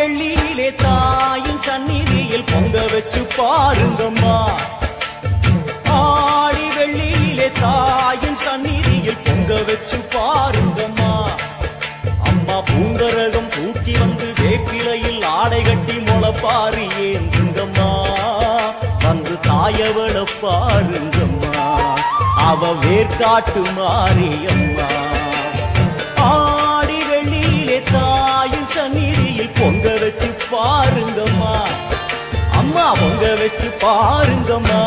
வெள்ளியிலே தாயின் சந்நிதியில் பொங்க வச்சு பாருங்கம்மா. ஆடி வெள்ளியிலே தாயின் சந்நிதியில் பொங்க வச்சு பாருங்கம்மா. அம்மா பூங்கரகம் தூக்கி வந்து வேப்பிலையில் ஆடை கட்டி முளைப்பாரி ஏந்துங்கம்மா. வந்து தாயவள பாருங்கம்மா, அவ வேர்காட்டு மாரியம்மா. ஆடி வெள்ளியிலே தாயின் சந்நிதியில் பொங்க வச்சு பாருங்கம்மா. அம்மா பொங்க வச்சு பாருங்கம்மா.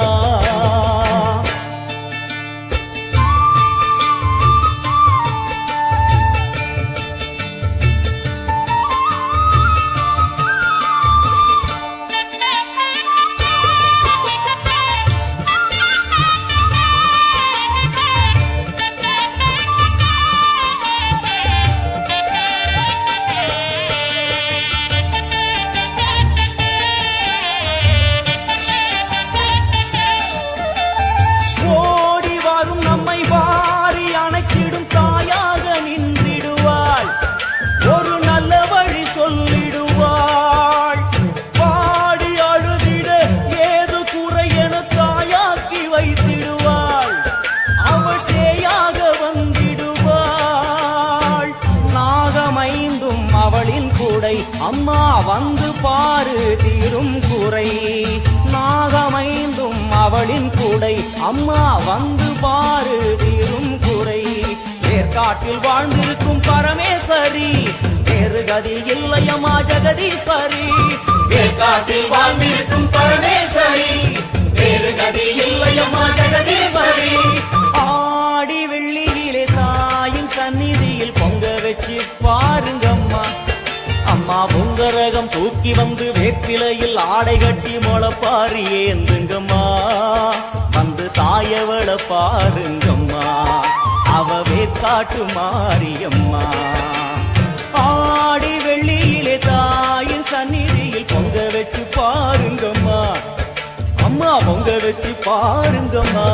அம்மா வந்து பாரு தீரும் குறை. நாகமைந்தும் அவளின் கூடை. அம்மா வந்து பாரு தீரும் குறை. வேர்காட்டில் வாழ்ந்திருக்கும் பரமேஸ்வரி, வேறு கதி இல்லையம்மா ஜெகதீஸ்வரி. வேர்காட்டில் வாழ்ந்திருக்கும் பரமேஸ்வரி, வேறு கதி இல்லையம்மா ஜெகதீஸ்வரி. ஆடி வெள்ளியிலே தாயின் சந்நிதியில் பொங்க வச்சு பாருங்கம்மா. அம்மா பொங்கரகம் தூக்கி வந்து வேப்பிலையில் ஆடை கட்டி முளைப்பாரி ஏந்துங்கம்மா. வந்து தாயவள பாருங்கம்மா, அவ வேர்காட்டு மாரியம்மா. ஆடி வெள்ளியிலே தாயின் சந்நிதியில் பொங்க வச்சு பாருங்கம்மா. அம்மா பொங்க வச்சு பாருங்கம்மா.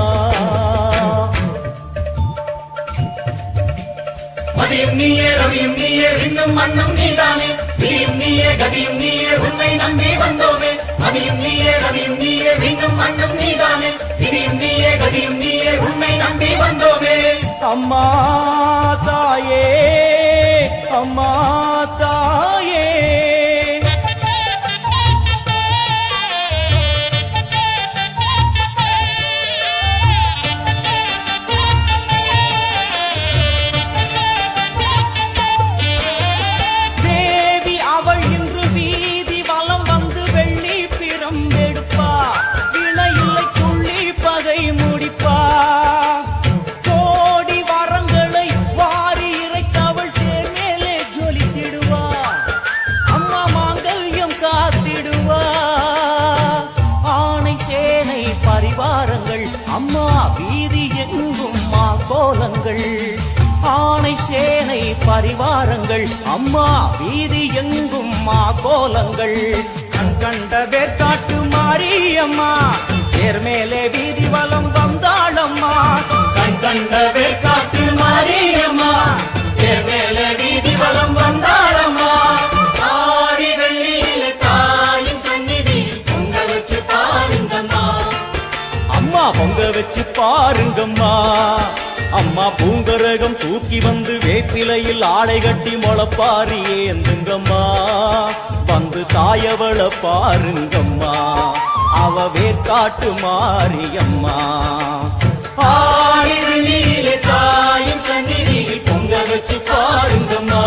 மதியும் நீயே ரவியும் நீயே விண்ணும் மண்ணும் நீதானே. விதியும் நீயே கதியும் நீயே உன்னை நம்பி வந்தோமே. மதியும் நீயே ரவியும் நீயே விண்ணும் மண்ணும் நீதானே. விதியும் நீயே கதியும் நீயே உன்னை நம்பி வந்தோமே. அம்மா தாயே, அம்மா தாயே, அம்மா வீதி எங்கும் மா கோலங்கள். ஆணை சேனை பரிவாரங்கள். அம்மா வீதி எங்கும் மா கோலங்கள். கண் கண்ட வேர்காட்டு மாரியம்மா, தேர் மேலே வீதி வலம் வந்தாளம்மா. கண் கண்ட வேர்காட்டு மாரியம்மா, தேர் மேலே வீதி வலம் வந்தாளம்மா. ஆடி வெள்ளியிலே தாயின் சந்நிதியில் பொங்க வச்சு பாருங்கம்மா. அம்மா பொங்க வச்சு பாருங்கம்மா. அம்மா பூங்கரகம் தூக்கி வந்து வேப்பிலையில் ஆடை கட்டி முளைப்பாரி ஏந்துங்கம்மா. வந்து தாயவள பாருங்கம்மா, அவ வேர்காட்டு மாரியம்மா. ஆடி வெள்ளியிலே தாயின் சந்நிதியில் பொங்க வச்சு பாருங்கம்மா.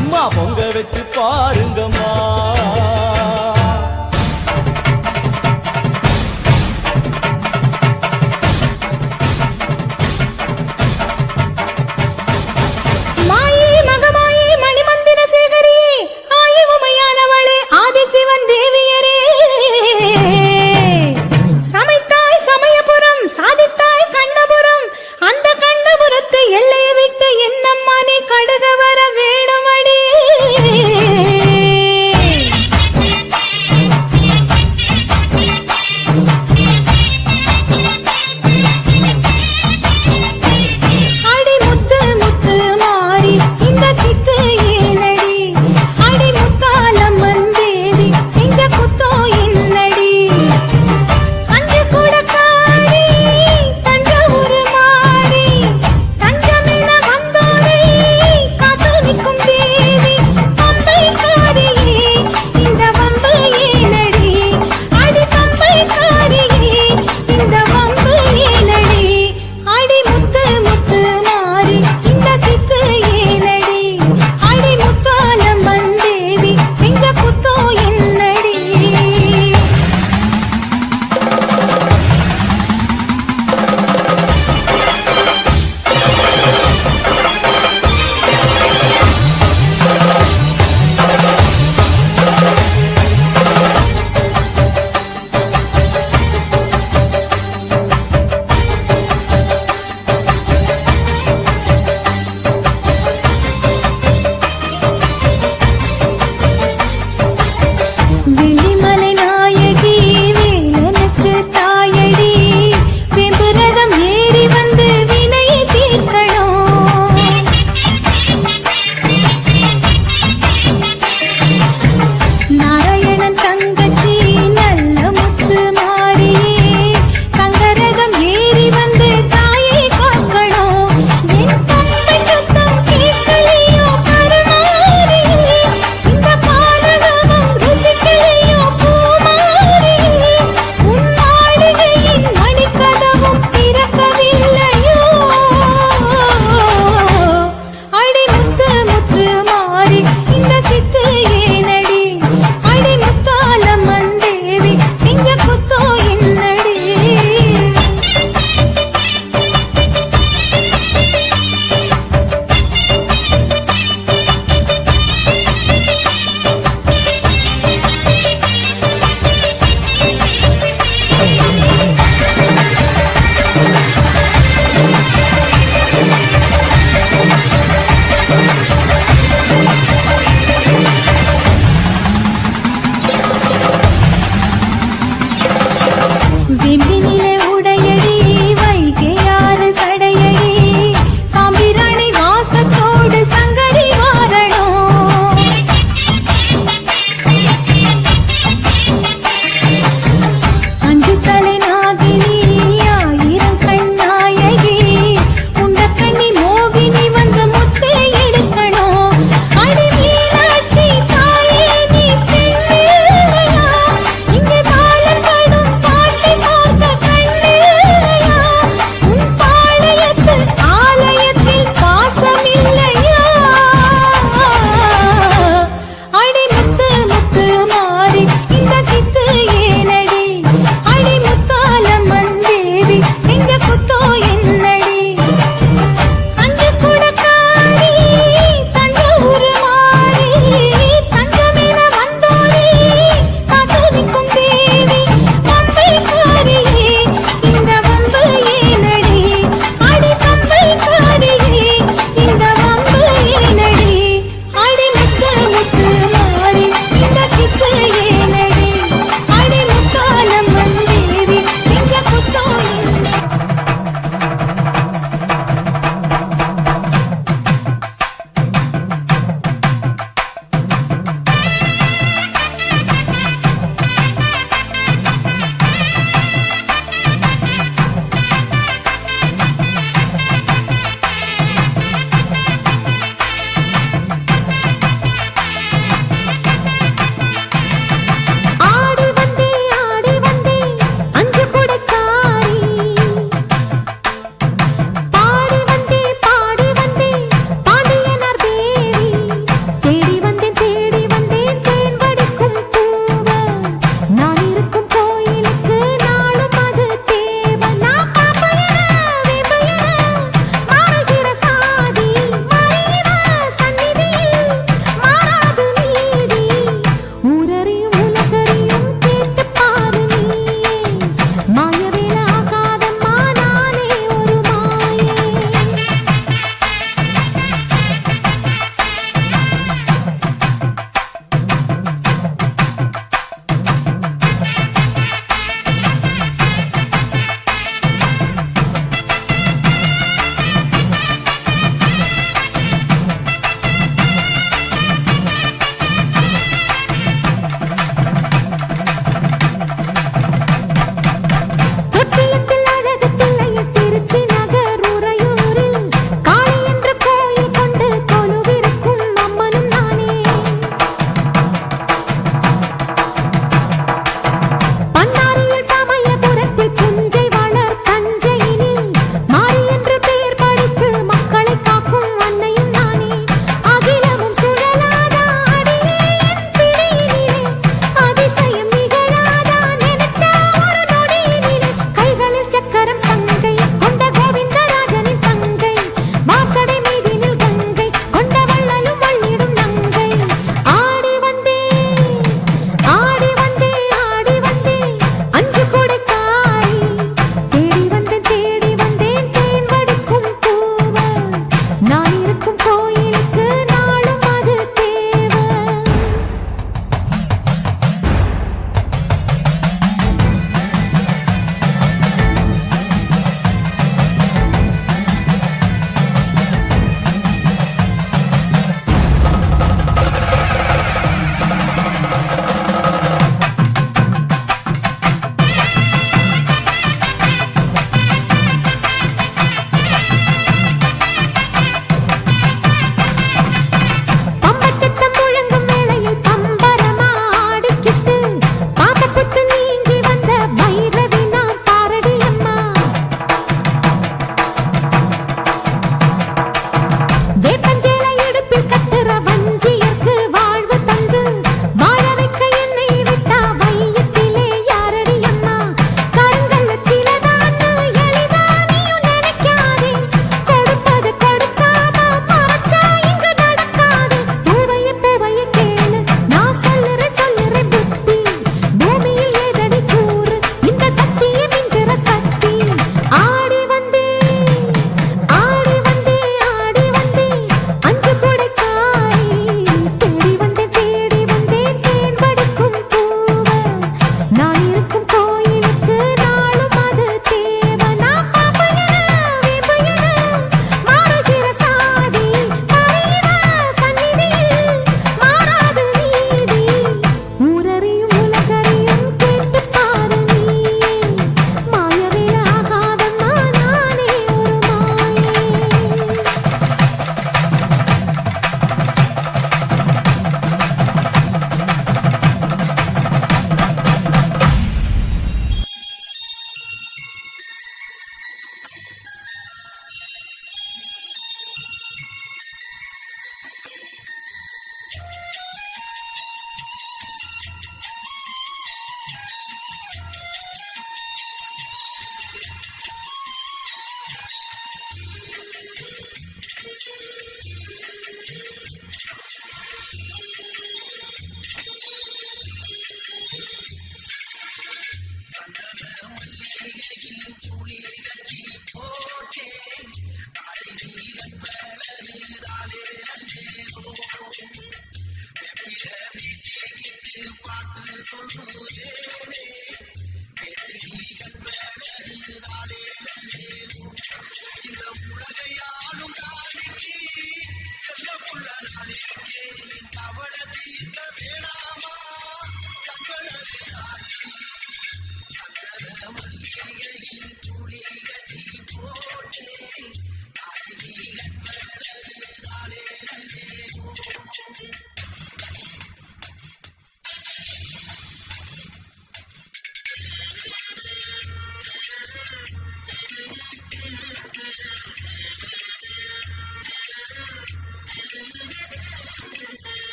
அம்மா பொங்க வச்சு பாருங்கம்மா. சமைத்தாய் சமயபுரம், சாதித்தாய் கண்ணபுரம், அந்த கண்ணபுரத்து எல்லை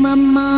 அம்மா.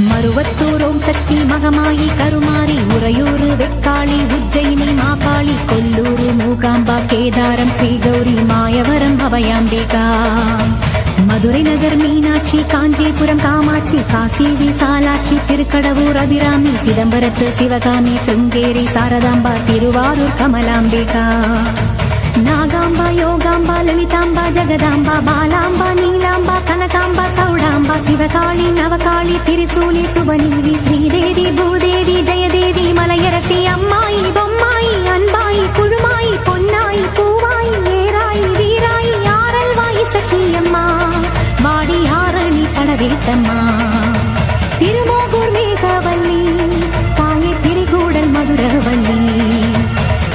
மருவத்தூர் ஓம் சக்தி மகமாயி கருமாரி உறையூர் வெக்காளி உஜ்ஜயினி மாகாளி கொல்லூர் மூகாம்பா கேதாரம் ஸ்ரீகௌரி மாயவரம் அபயாம்பிகா மதுரை நகர் மீனாட்சி காஞ்சிபுரம் காமாட்சி காசி விசாலாட்சி திருக்கடவூர் அபிராமி சிதம்பரத்து சிவகாமி சுங்கேரி சாரதாம்பா திருவாரூர் கமலாம்பிகா நாகாம்பா யோகாம்பா லலிதாம்பா ஜெகதாம்பா பாலாம்பா நீலாம்பா கனகாம்பா சௌடாம்பா சிவகாளி நவகாளி திரிசூலி சுபநீதி ஸ்ரீதேவி பூதேவி ஜெயதேவி மலையரசி அம்மாயி பொம்மாயி அன்பாயி குழுமாயி பொன்னாயி பூவாயி ஏராயி வீராயி ஆரல்வாயி சக்கியம்மா வாடி ஆரணி படவேட்டம்மா திருமோகூர் மேகவல்லி தாயை திரிகூடல் மதுரவல்லி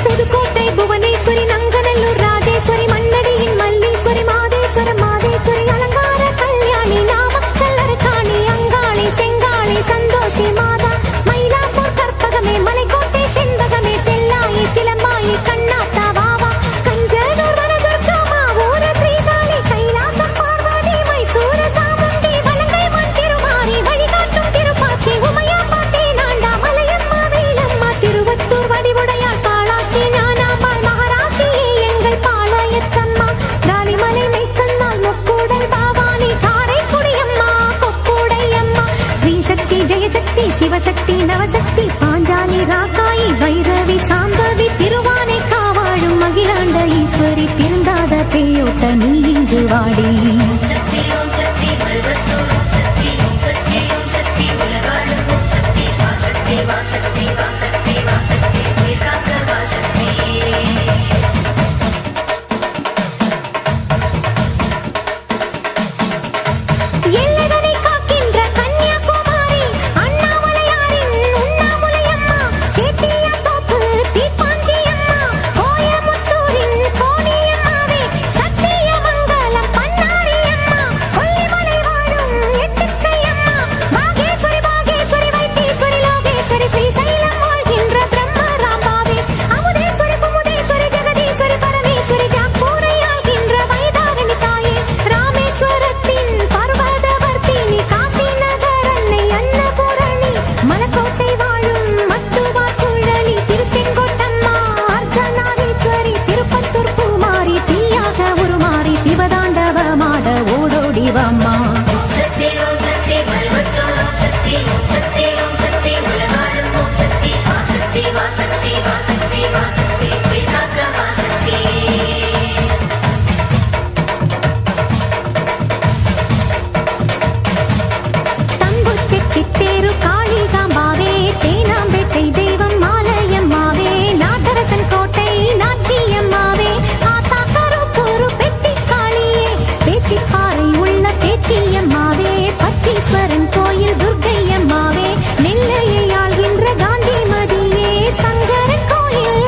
புதுக்கோட்டை புவனேஸ்வரி நங்கநல்லூர் ராஜேஸ்வரி மண்ணடியின் மல்லீஸ்வரி மாதேஸ்வரம் மாதேஸ்வரி அலங்கார கல்யாணி நாமக்கல் அரக்காணி அங்காளி செங்காளி சந்தோஷி மாதா மயிலாப்பூர் கற்பகமே மலைக்கோட்டை செண்பகமே செல்லாயி சிலம்பாயி கண்ணாத்தா வாவா கஞ்சனூர் வனதுர்கா மாவூர ஸ்ரீகாளி கைலாசம் பார்வதி மைசூர சாமுண்டி வலங்கை மண் திருமாரி வழிகாட்டும் திருப்பாச்சி உமையா பாட்டி நாண்டா மலையம்மா வேலம்மா திருவத்தூர் வடிவுடையார் காளாஸ்தி ஞானாம்பாள் மகாராசியே எங்கள் பாளையத்தம்மா ராணிமலை மெய்க்கண்ணால் முக்கூடல் பாவானி காரைக்குடியம்மா கொக்கூடையம்மா ஸ்ரீசக்தி ஜெயசக்தி சிவசக்தி நவசக்தி பாஞ்சாலி ராக்காயி வைரவி சாம்பவி திருவானை காவாழும் அகிலாண்ட ஈஸ்வரி திருந்தாத பேயோட்ட நீ இங்கு வாடி சக்தி ஓம் சக்தி மருவத்தூர் ஓம் சக்தி ஓம் சக்தி ஓம் சக்தி உலகாளும் ஓம் சக்தி வாசக்தி வாசக்தி வாசக்தி வாசக்தி உயிர்காக்க வாசக்தி எல்லைதனை காக்கின்ற கன்னியாகுமாரி அண்ணாமலையாரின் உண்ணாமுலையம்மா சேத்தியாத்தோப்பு தீப்பாஞ்சியம்மா கோயமுத்தூரின் கோணியம்மாவே சத்தியமங்கலம் பன்னாரியம்மா கொல்லிமலை வாழும் எட்டுக்கையம்மா பாகேஸ்வரி பாகேஸ்வரி வைத்தீஸ்வரி லோகேஸ்வரி ஸ்ரீசைலம் வாழ்கின்ற பிரம்மராம்பாவே அமுதேஸ்வரி குமுதேஸ்வரி ஜெகதீஸ்வரி பரமேஸ்வரி ஜாப்பூரை ஆள்கின்ற வைதாரணி தாயே ராமேஸ்வரத்தின் பர்வதவர்த்தினி காசி நகர் அன்னை அன்னபூரணி மலக்கோட்டை வாழும் மட்டுவா குழலி திருச்செங்கோட்டம்மா அர்த்தநாதீஸ்வரி திருப்பத்தூர் பூமாரி தீயாக உருமாறி சிவதாண்டவமாட ஓடோடி வாம்மா ஓம் சக்தி மருவத்தூர் ஓம் சக்தி ஓம் சக்தி ஓம் சக்தி உலகாளும் ஓம் சக்தி வாசக்தி வாசக்தி வாசக்தி வாசக்தி உயிர்காக்க வாசக்தி தம்புச்செட்டித்தேரு காளிகாம்பாவே தேனாம்பேட்டை தெய்வம் மாலையம்மாவே நாகரசன் கோட்டை நாச்சியம்மாவே ஆத்தா கருப்பூரு பெட்டிக்காளியே பேச்சிப்பாறை உள்ள பேச்சியம்மாவே பத்தீஸ்வரன் கோயில் துர்க்கையம்மாவே நெல்லையை ஆள்கின்ற காந்திமதியே சங்கரன் கோயில்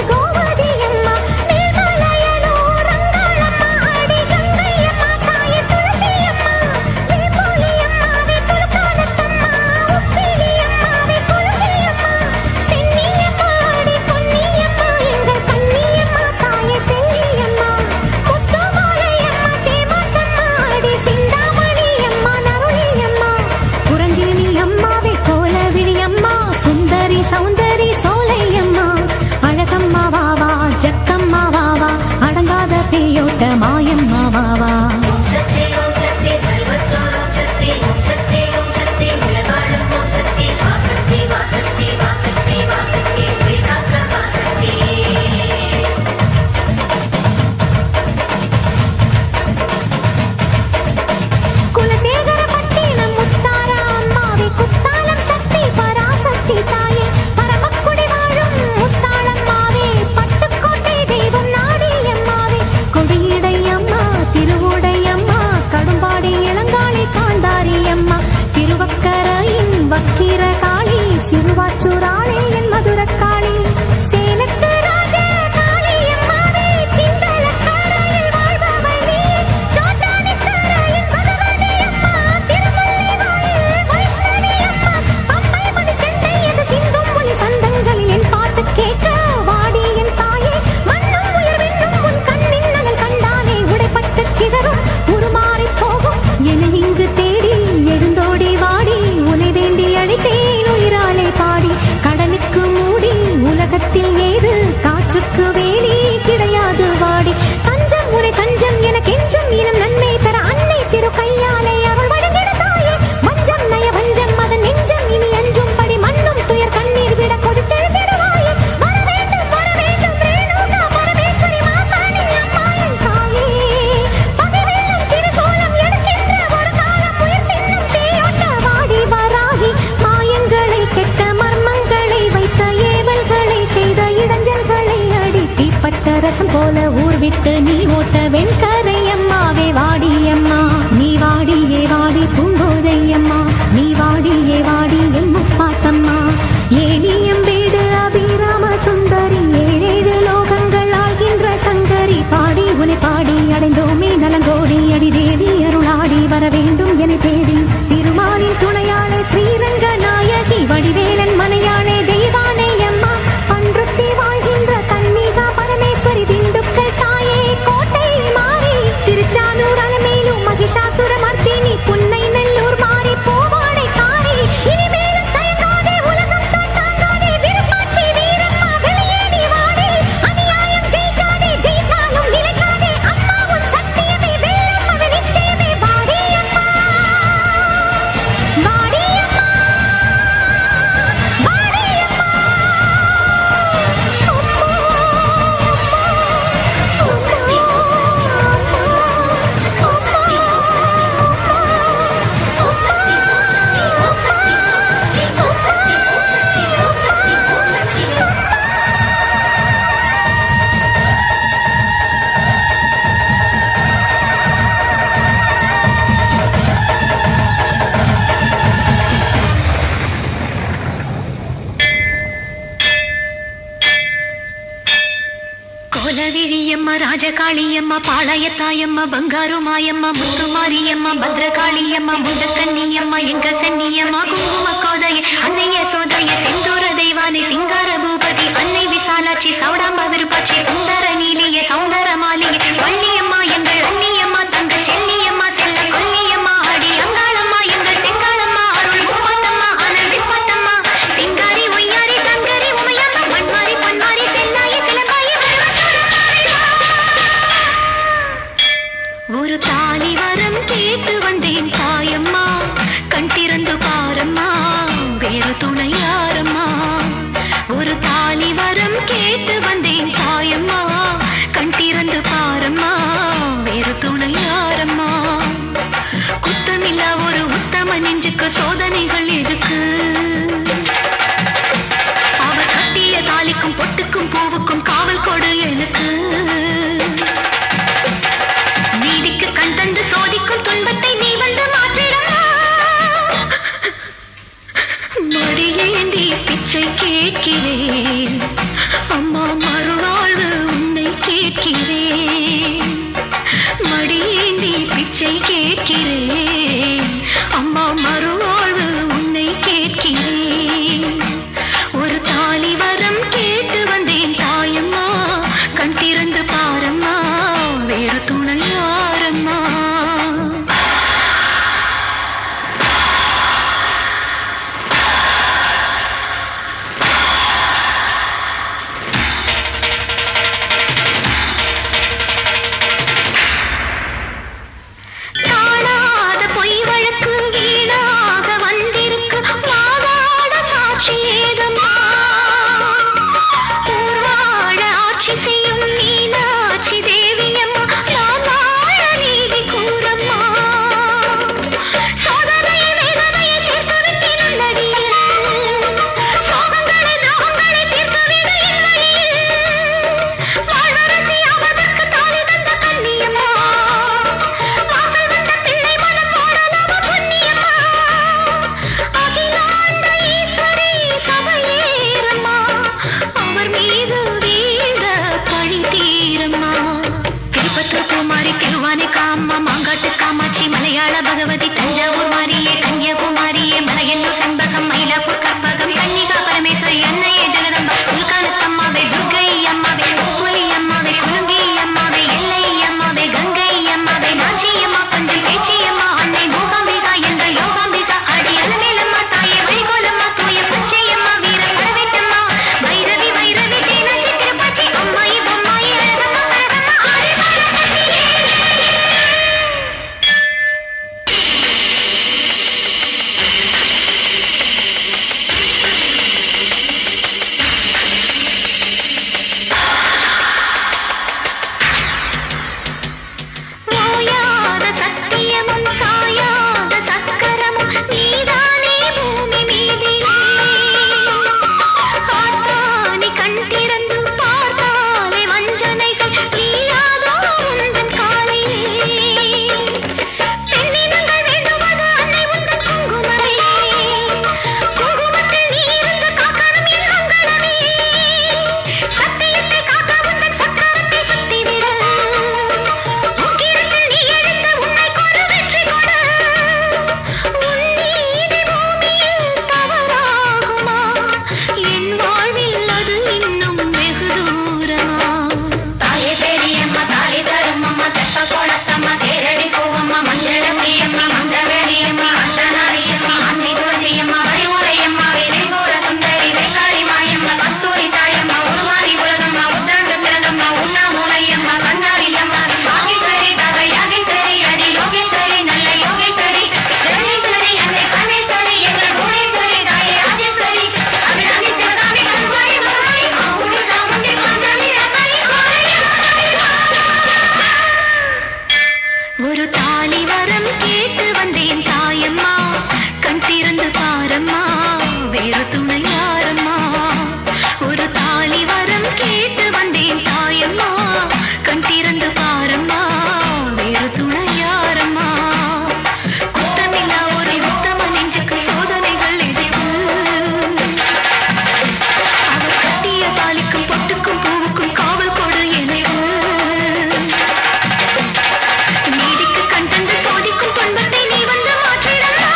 உருமாறி போகும் என இங்கு தேடி எழுந்தோடி வாடி உனை வேண்டி அழைத்தேன் உயிராலே பாடி கடலுக்கு மூடி உலகத்தில் ஏது காற்றுக்கு வேலி கிடையாது வாடி தஞ்சம் உனை தஞ்சம் என கெஞ்சும் இனம் நன்மை தர அன்னை திரு கையாலே அவள் வழங்கிட தாயே மஞ்சம் நய வஞ்சம் அதன் நெஞ்சம் இனி அஞ்சும் படி மண்ணும் துயர் கண்ணீர் விட கொடுத்தெழுதிடுவாயே வர வேண்டும் ரேணுகா பரமேஸ்வரி மாசாணி அம்மாயின் தாயே பகை வெள்ளம் திருசூலம் எடுக்கின்ற ஒரு காலம் உயிர் தின்னும் தீயோட்ட வாடி வராகி மாயங்களை கெட்ட மர்மங்களை வைத்த ஏவல்களை செய்த இடைஞ்சல்களை அடி தீப்பட்ட ரசம் போல ஊர் விட்டு நீ ஓட்ட வெண்கரை அம்மாவே வாடி அம்மா நீ வாடியே வாடி பூங்கோதை அம்மா நீ வாடியே வாடி என் முப்பாத்தம்மா ஏலியம் வீடு அபிராம சுந்தரி ஏழேழு லோகங்கள் ஆகின்ற சங்கரி பாடி உனை பாடி அடைந்தோமே நலங்கோடி அடி தேடி அருளாடி வர வேண்டும் என தேடி திருமாலின் துணையாளே ஸ்ரீரங்க நாயகி வடிவேலன் மனையாளே தெய்வானை அம்மா பன்ருத்தி வாழ்கின்ற கன்னிகா பரமேஸ்வரி திண்டுக்கல் தாயே கோட்டை மாறி திருச்சானூர் அலமேலும் மகிஷாசுர மர்த்தினி புன்னை நெல்லூர் மாறி போவாடை காரி இனிமேலும் தயங்காதே உலகம் தான் தாங்காதே விருப்பாட்சி வீரம்மா வெளியேறி வாடி அநியாயம் ஜெயிக்காதே ஜெயித்தாலும் நிலைக்காதே அம்மாவும் சத்தியமே வெல்லும் அது நிச்சயமே வாடி அம்மா வாடி அம்மா வாடி அம்மா ஓம் சக்தி ஓம் சக்தி ஓம் சக்தி ஓம் சக்தி ஓம் சக்தி ஓம் சக்தி ஓம் சக்தி ஓம் சக்தி கோலவிழியம்மா ராஜகாளியம்மா பாளையத்தாயம்மா பங்காரு மாயம்மா முத்துமாரியம்மா பத்ரகாளியம்மா முண்டக்கன்னியம்மா எங்க சன்னியம்மா குங்கும கோதைய அன்னைய சோதைய செந்தூர தெய்வானை சிங்கார பூபதி அன்னை விசாலாட்சி சௌடாம்ப விருப்பாட்சி சுந்தர நீலிய சௌந்தர மாலிய வள்ளியம்மா எங்கள் அன்னியம்மா தங்க செல்லியம்மா செல்ல கொல்லியம்மா அடி அங்காளம்மா எங்கள் செங்காளம்மா அருள் முப்பத்தம்மா அனல் விஸ்வத்தம்மா சிங்காரி ஒய்யாரி சங்கரி உமையம்மா மண்மாரி பொன்மாரி செல்லாயி சிலம்பாயி ஒரு தாலி வரம் கேட்டு வந்தேன் தாயம்மா கண் திறந்து பாரம்மா வேறு துணை யாரம்மா ஒரு தாலி வரம் கேட்டு வந்தேன் தாயம்மா கண் திறந்து பாரம்மா வேறு துணை யாரம்மா குத்தமில்லா ஒரு உத்தம நெஞ்சுக்கு சோதனைகள் எதுக்கு அவர் கட்டிய தாலிக்கும் பொட்டுக்கும் பூவுக்கும் காவல் கொடு எனக்கு நீதிக்கு கண் தந்து சோதிக்கும் துன்பத்தை நீ வந்து மாற்றிடமா மடியேந்தி பிச்சை கேட்கிறேன் அம்மா மறுவாழ்வு உன்னை கேட்கிறேன் மடியேந்தி பிச்சை கேட்கிறேன் அம்மா மறுவாழ்வு உன்னை கேட்கிறேன் ஒரு தாலி வரம் கேட்டு வந்தேன் தாயம்மா கண் திறந்து பாரம்மா வேறு துணை யாரம்மா காணாத பொய் வழக்கு வீணாக வந்திருக்கு வாதாட சாட்சி ஏதம்மா ஊர்வாழ ஆட்சி செய்யும் மீனாட்சி தேவியம்மா நான் வாழ நீதி கூறம்மா சோதனையை வேதனையை தீர்த்து விட்டேன் நல்லடியில் சோகங்களை தாகங்களை தீர்த்து விட இல்லையில் வாழ்வரசி அவதற்கு தாலி தந்த கன்னியம்மா வாசல் வந்த பிள்ளை மனம் போடலாம புண்ணியம்மா அகிலாண்ட ஈஸ்வரி சபையேறம்மா அவர் மீது வீர பழி தீரம்மா திருப்பத்தூர் குமாரி திருவானை காம்மா மாங்காட்டு காமாட்சி மலையாள பகவதி தஞ்சாவூர் மாரியே கன்னியாகுமாரியே மலையன்னூர் செண்பகம் மயிலாப்பூர் கற்பகம் கன்னிகா பரமேஸ்வரி அன்னையே ஜெகதம்பா உள்காலத்தம்மாவே துர்கை அம்மாவே உப்புலி அம்மாவே குலுங்கி அம்மாவே எல்லை அம்மாவே கங்கை அம்மாவே நாச்சி ஒரு தாலி வரம் கேட்டு வந்தேன் தாயம்மா, கண் திறந்து பாரம்மா, வேறு துணை யாரம்மா. ஒரு தாலி வரம் கேட்டு வந்தேன் தாயம்மா, கண் திறந்து பாரம்மா, வேறு துணை யாரம்மா. குத்தமில்லா ஒரு உத்தம நெஞ்சுக்கு சோதனைகள் எதிர்வு. அவர் கட்டிய தாலிக்கும் பொட்டுக்கும் பூவுக்கும் காவல் கொடு எனவு. நீதிக்கு கண் தந்து சோதிக்கும் துன்பத்தை நீ வந்து மாற்றிடம்மா.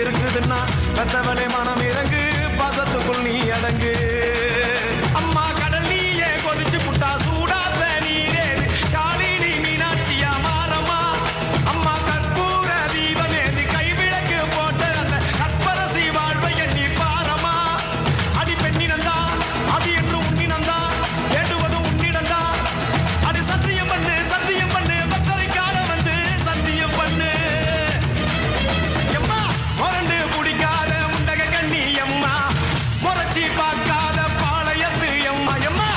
இருக்குதுன்னா பெத்தவளே மனம் இறங்கு பாசத்துக்குள் நீ அடங்கு அம்மா கடல் நீயே கொதிச்சு புட்டா சூடாத நீரே காளினி மீனாட்சியா மாறம்மா அம்மா கற்பூர தீபமேந்தி கைவிளக்கு போட்ட அந்த கற்பரசி வாழ்வை எண்ணி பாரம்மா அடி பெண்ணினந்தா அது என்று உன்னினந்தா ஏடுவதும் உன்னிடந்தா அது சத்தியம் பண்ணு பத்தரைக்கார வந்து சத்தியம் பண்ணு எம்மா முரண்டு பிடிக்காத முண்டக கண்ணி எம்மா முறைச்சி பார்க்காத பாளையத்து எம்மா எம்மா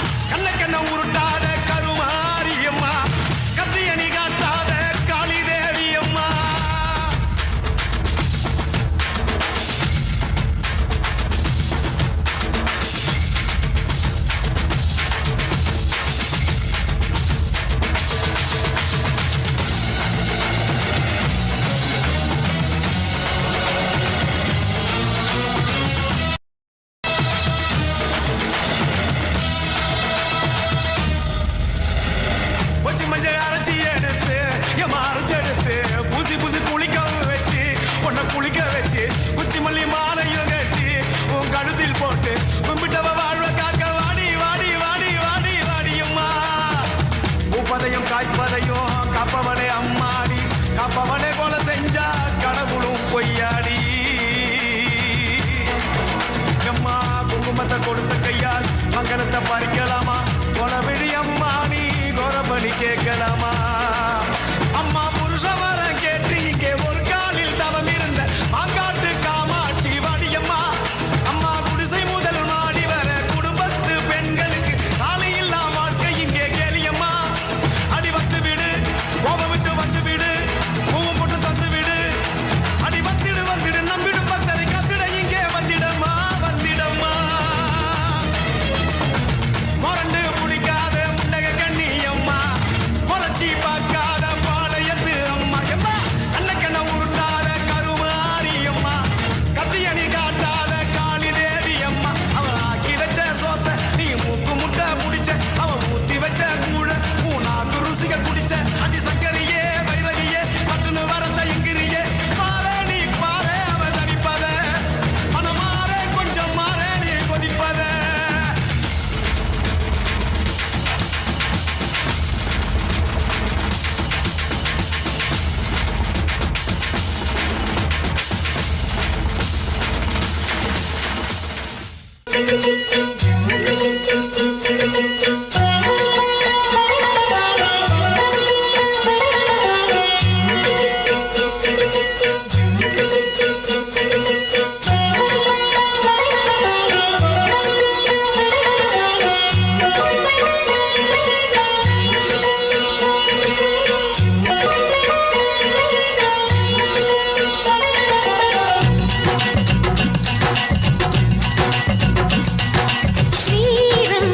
கண்ண உருட்டாத கருமாரி எம்மா கத்தியணி காட்டாத காளி தேவி அம்மா வச்சு மஞ்சள் அரைச்சி எடுத்து எம்மா அரைச்சி எடுத்து பூசி குளிக்க வச்சு உன்னை குளிக்க வச்சு உச்சி மல்லி மாலையும் கட்டி உன் கழுத்தில் போட்டு கும்பிட்டவ வாழ்வ காக்க வாடி வாடி வாடி வாடி வாடி அம்மா பூப்பதையும் காய்ப்பதையும் காப்பவனே அம்மாடி காப்பவனே போல செஞ்சா கடவுளும் பொய்யாடி எம்மா குங்குமத்தை கொடுத்த கையால் மங்களத்தை பறிக்கலாமா கொலவிழி அம்மா நீ கோரபலி கேட்கலாமா அம்மா புருஷ வரம் கேட்டு இங்கே ஒரு காலில் தவம் இருந்த மாங்காட்டு காமாட்சி வாடியம்மா அம்மா குடிசை முதல் மாடி வர குடும்பத்து பெண்களுக்கு காலையில்லா வாழ்க்கை இங்கே கேளியம்மா அடி வந்து விடு கோபம் விட்டு வந்து விடு பூவும் போட்டு தந்து விடு அடி வந்துடு நம்பிடு பத்தரை கத்திட இங்கே வந்திடம்மா முரண்டு பிடிக்காத முண்டக கண்ணி அம்மா முறைச்சி பார்க்காத பாளையத்து அம்மா எம்மா கண்ண உருட்டாத கருமாரி அம்மா கத்தியணி காட்டாத காளி தேவி அம்மா அவன் ஆக்கி வச்ச சோத்த நீ மூக்கு முட்டை முடிச்ச அவன் ஊத்தி வச்ச கூழ நாக்கு ருசிக குடிச்ச அடி சக்கரியே வைரகியே சட்டுன்னு வரந்த எங்கிரியே பாரு நீ பாரு அவன் தவிப்பத மனம் மாற கொஞ்சம் மாற நீ கொதிப்பத ஸ்ரீரங்கம்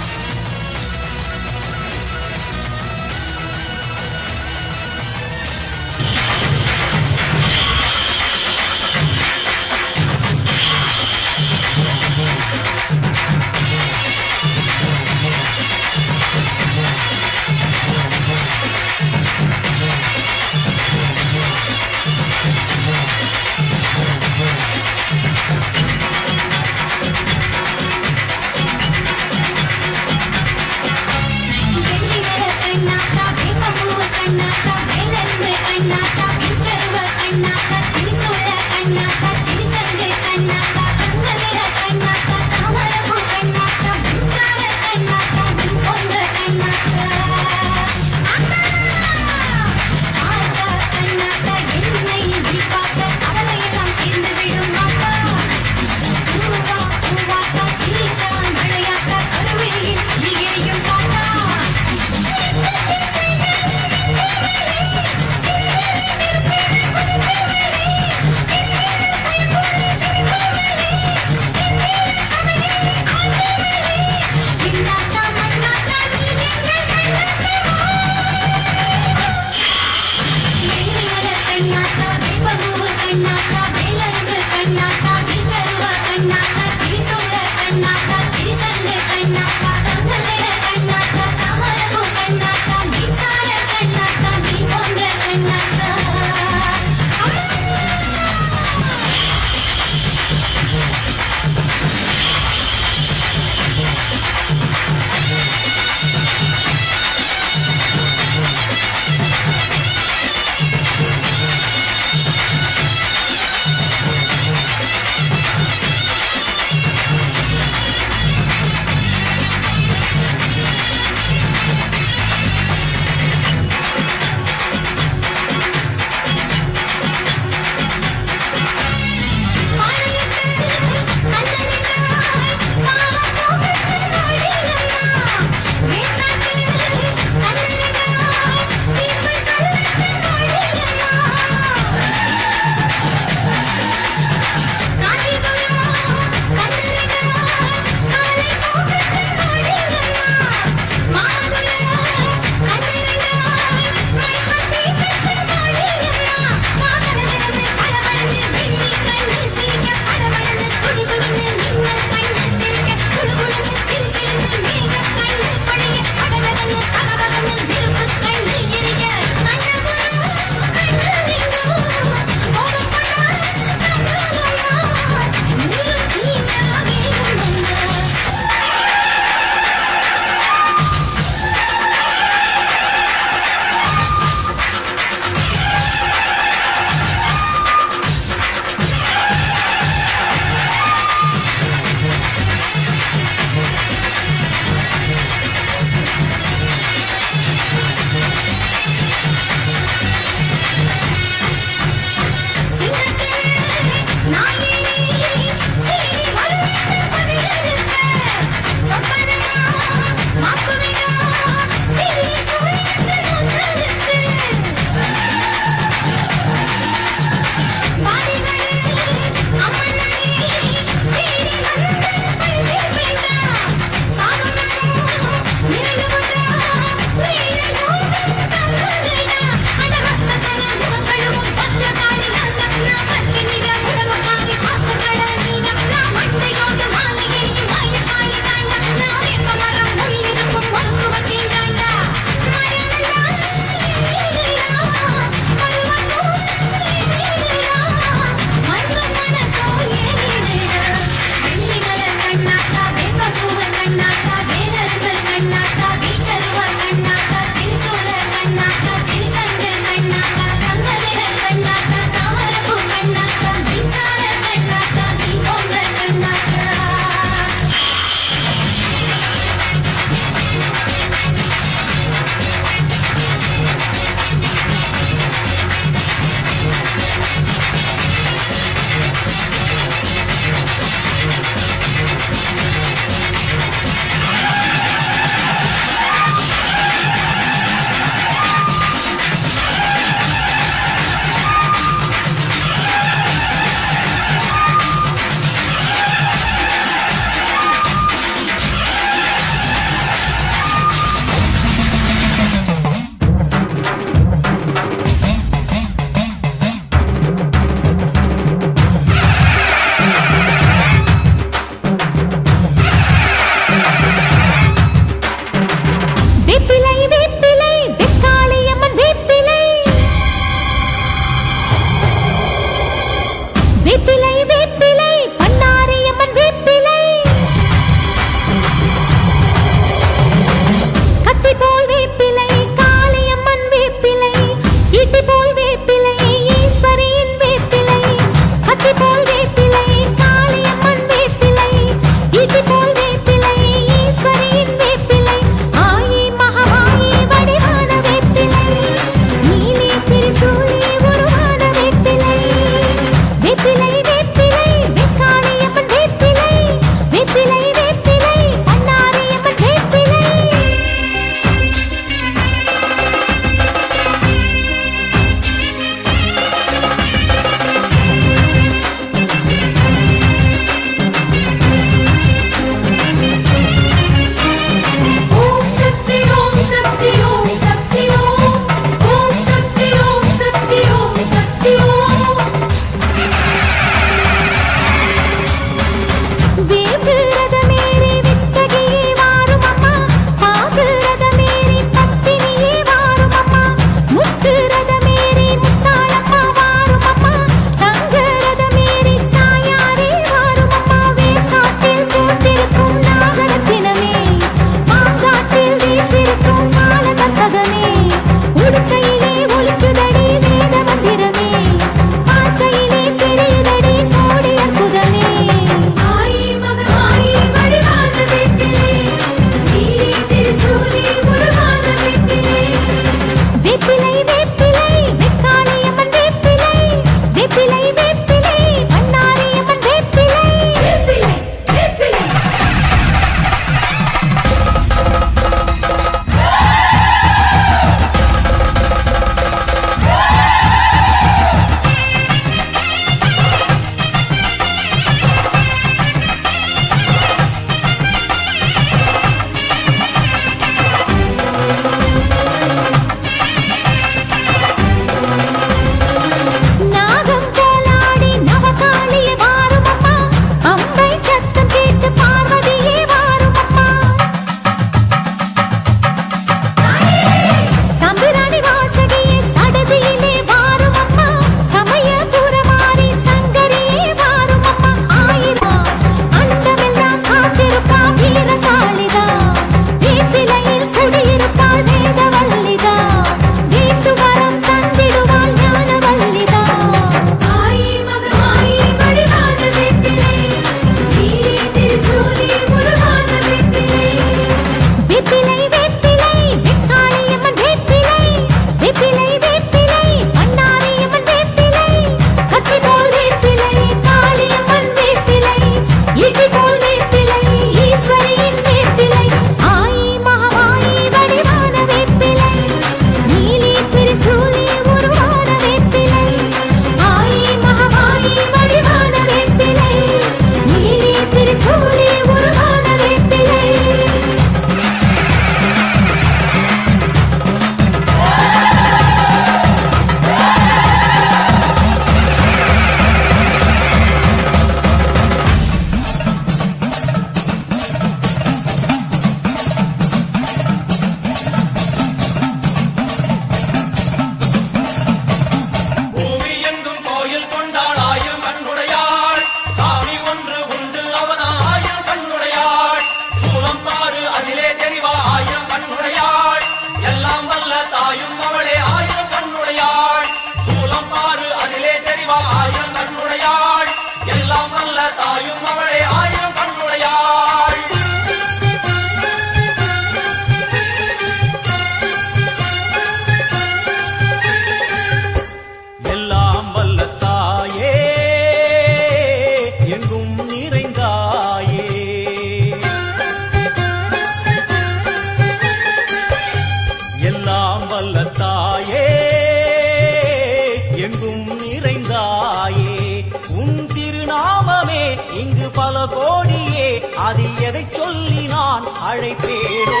கோடியே அதில் எதை சொல்லி நான் அழைப்பேனோ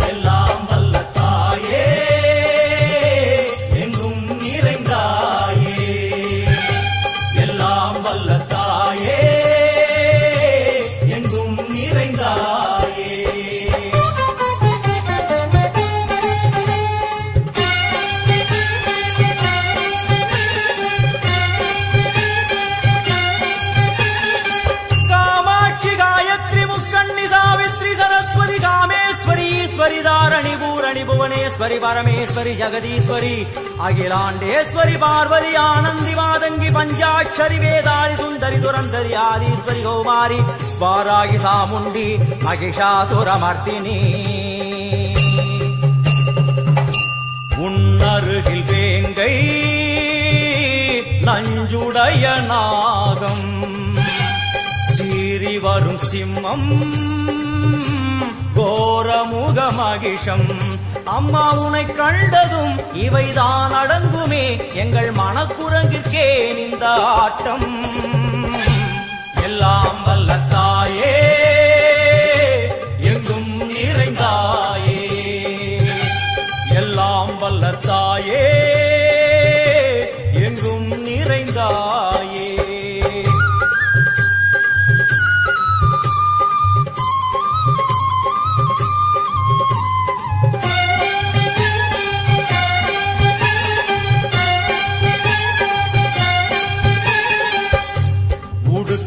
எல்லாம் வல்ல தாயே எங்கும் நிறைந்தாயே எல்லாம் வல்ல தாயே எங்கும் நிறைந்தாயே தாரணி பூரணி புவனேஸ்வரி பரமேஸ்வரி ஜெகதீஸ்வரி அகிலாண்டேஸ்வரி பார்வதி ஆனந்தி மாதங்கி பஞ்சாட்சரி வேதாளி சுந்தரி துரந்தரி ஆதீஸ்வரி கௌமாரி வாராகி சாமுண்டி மகிஷாசுரமர்த்தினி உன்னருகில் வேங்கை நஞ்சுடைய நாகம் சீறி வரும் சிம்மம் கோரமுக மகிஷம் அம்மா உனை கண்டதும் இவைதான் அடங்குமே எங்கள் மனக்குரங்கிற்கே இந்த ஆட்டம் எல்லாம் வல்ல தாயே எங்கும் நிறைந்தாயே எல்லாம் வல்ல தாயே எங்கும் நிறைந்தாயே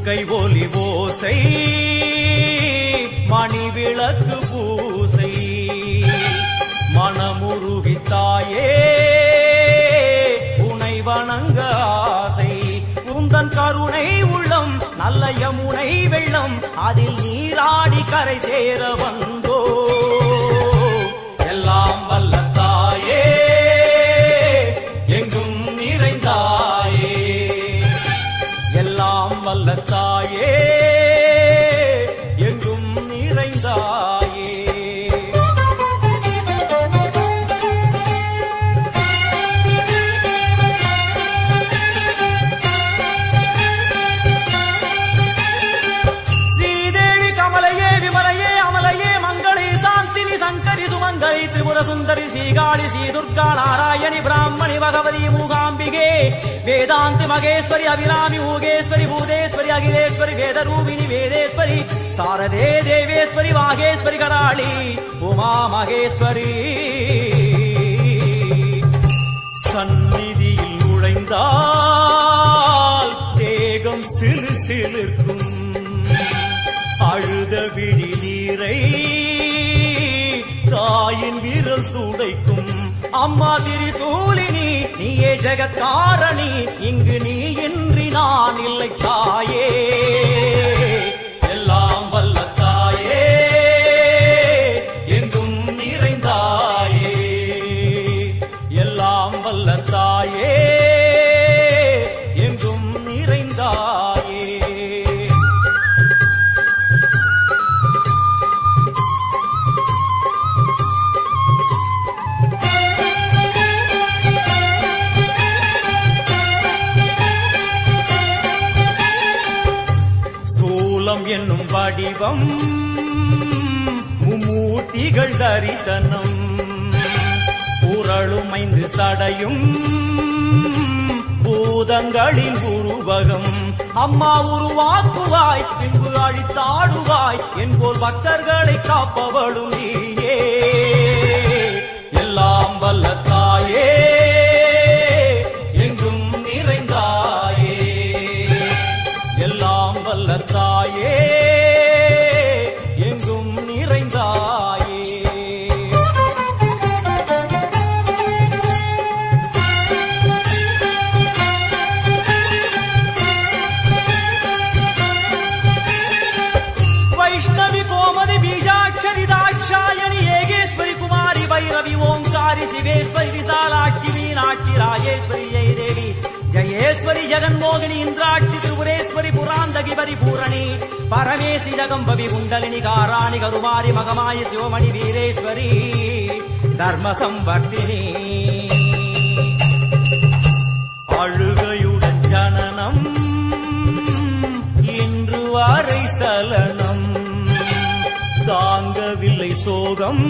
கை ஒலி ஓசை மணி விளக்கு பூசை மனமுருகித்தாயே உனை வணங்க ஆசை உந்தன் கருணை உள்ளம் நல்ல யமுனை வெள்ளம் அதில் நீராடி கரை சேர வந்தோ எல்லாம் வல்ல தாயே எங்கும் நிறைந்தாயே எல்லாம் வல்ல தாயே எங்கும் நிறைந்தாயே ஸ்ரீதேவி கமலையே விமலையே அமலையே மங்களே சாந்தினி சங்கரி சுமங்கலி திரிபுர சுந்தரி ஸ்ரீகாளி ஸ்ரீ துர்கா நாராயணி பிராமணி பகவதி மூகாம்பிகே வேதாந்தி மகேஸ்வரி அபிராமி மூகேஸ்வரி பூதேஸ்வரி அகிலேஸ்வரி வேதரூபிணி வேதேஸ்வரி சாரதே தேவேஸ்வரி வாகேஸ்வரி கராளி உமா மகேஸ்வரி சந்நிதியில் நுழைந்தால் தேகம் சிலு சிலிர்க்கும் அழுத விழி நீரை தாயின் விரல் துடைக்கும் அம்மா திரிசூலினி நீயே ஜெகத்காரணி இங்கு நீ இன்றி நான் இல்லை தாயே எல்லாம் வல்ல தாயே எங்கும் நிறைந்தாயே எல்லாம் வல்ல தாயே எங்கும் நிறைந்தாயே என்னும் வடிவம் மும்மூர்த்திகள் தரிசனம் உரளுமைந்து சடையும் பூதங்களின் உருவகம் அம்மா உருவாக்குவாய் பின்பு அழித்தாடுவாய் என்போல் பக்தர்களை காப்பவளும் நீயே எல்லாம் வல்ல தாயே எங்கும் நிறைந்தாயே எல்லாம் வல்ல தாயே எங்கும் நிறைந்தாயே வைஷ்ணவி கோமதி பீஜாட்சரி தாட்சாயணி ஏகேஸ்வரி குமாரி வைரவி ஓங்காரி சிவேஸ்வரி விசாலாட்சி மீனாட்சி ராஜேஸ்வரி ஜெயதேவி ஜயேஸ்வரி ஜெகன்மோகினி இந்திராட்சி திரிபுரேஸ்வரி புராந்தகி பரிபூரணி பரமேசி ஜகம்பவி குண்டலினி காராணி கருமாரி மகமாயி சிவமணி வீரேஸ்வரி தர்ம சம்வர்த்தினி அழுகையுடன் ஜனனம் இன்று இன்று வரை சலனம் தாங்கவில்லை சோகம்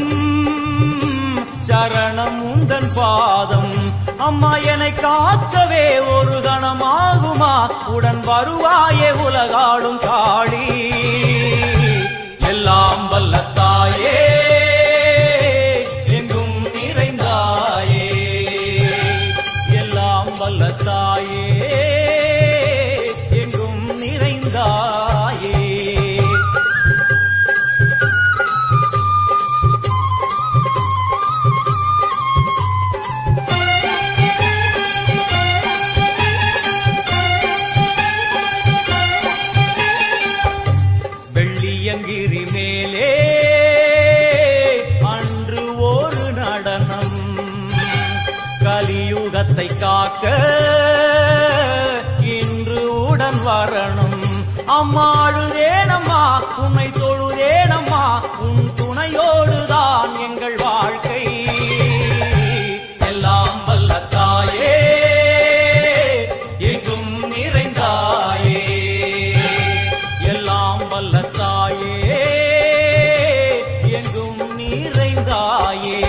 சரணம் உந்தன் பாதம் அம்மா என்னை காக்கவே ஒரு கணமாகுமா உடன் வருவாயே உலகாளும் காளி எல்லாம் வல்ல தாயே எங்கும் நிறைந்தாயே எல்லாம் வல்ல தாயே எங்கும் நிறைந்தாயே வெள்ளியங்கிரி மேலே அன்று ஒரு நடனம் கலியுகத்தை காக்க இன்று உடன் வரணும் அம்மா அழுதேனம்மா உன்னை தொழுதேனம்மா உன் துணையோடுதான் எங்கள் வாழ்க்கை எல்லாம் வல்ல தாயே எங்கும் நிறைந்தாயே எல்லாம் வல்ல தாயே எங்கும் நிறைந்தாயே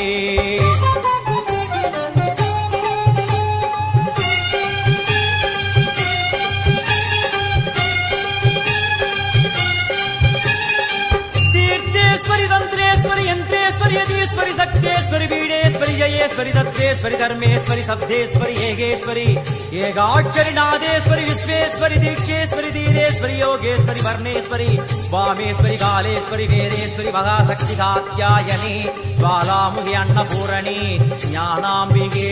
तीर्थेश्वरी तंत्रेश्वरी यंत्रेश्वरी यदीश्वरी शक्तेश्वरी बीडेश्वरी जयेश्वरी दत्तेश्वरी धर्मेश्वरी शब्देश्वरी येगेश्वरी येगाक्षरी नादेश्वरी विश्वेश्वरी दीक्षेश्वरी धीरेश्वरी योगेश्वरी वर्णेश्वरी वामेश्वरी कालेश्वरी वेदेश्वरी महाशक्ति कात्यायनी ज्वालामुखी अन्नपूरणी ज्ञानाम्बिके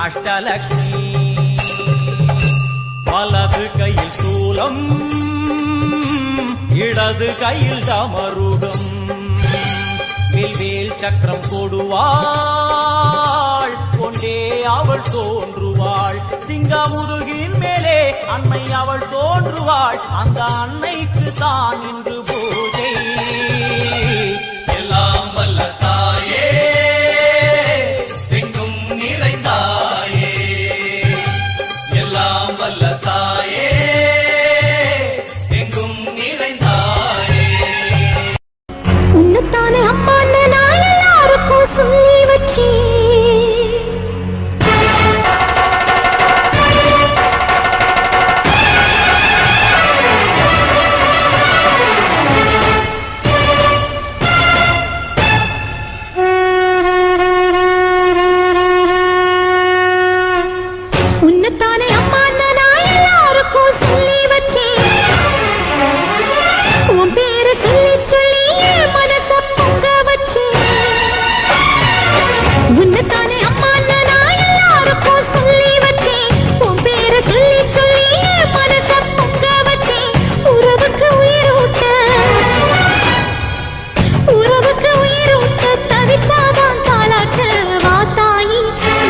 अष्टलक्ष्मी वलது கையில் சூலம் இடது கையில் டமருகம் வில்வேல் சக்கரம் கொடுவாள் கொண்டே அவள் தோன்றுவாள் சிங்கமுதுகின் மேலே அன்னை அவள் தோன்றுவாள் அந்த அன்னைக்கு தான் இன்று பூஜை எல்லாம் வல்ல தாயே எங்கும் நிறைந்தாயே எல்லாம் வல்ல தாயே எங்கும் நிறைந்தாயே உன்னத்தானே அம்மா நான் எல்லாருக்கும் சொல்லி வச்சேன் உன்னத்தானே அம்மா நான் எல்லாருக்கும் சொல்லி வச்சேன் உன் பேரை சொல்லி சொல்லி என் மனச பொங்க வச்சேன் உன்னத்தானே அம்மா நான் எல்லாருக்கும் சொல்லி வச்சேன் உன் பேரை சொல்லி சொல்லி என் மனச பொங்க வச்சேன் உறவுக்கு உயிரூட்ட தவிச்சாதான் தாளாட்டு வாத்தாயி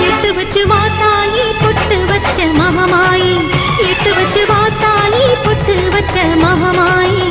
எட்டு வச்சு வாத்தாயி பொட்டு வச்ச மகமாயி எட்டு வச்சு வாத்தாயி பொட்டு வச்ச மகமாயி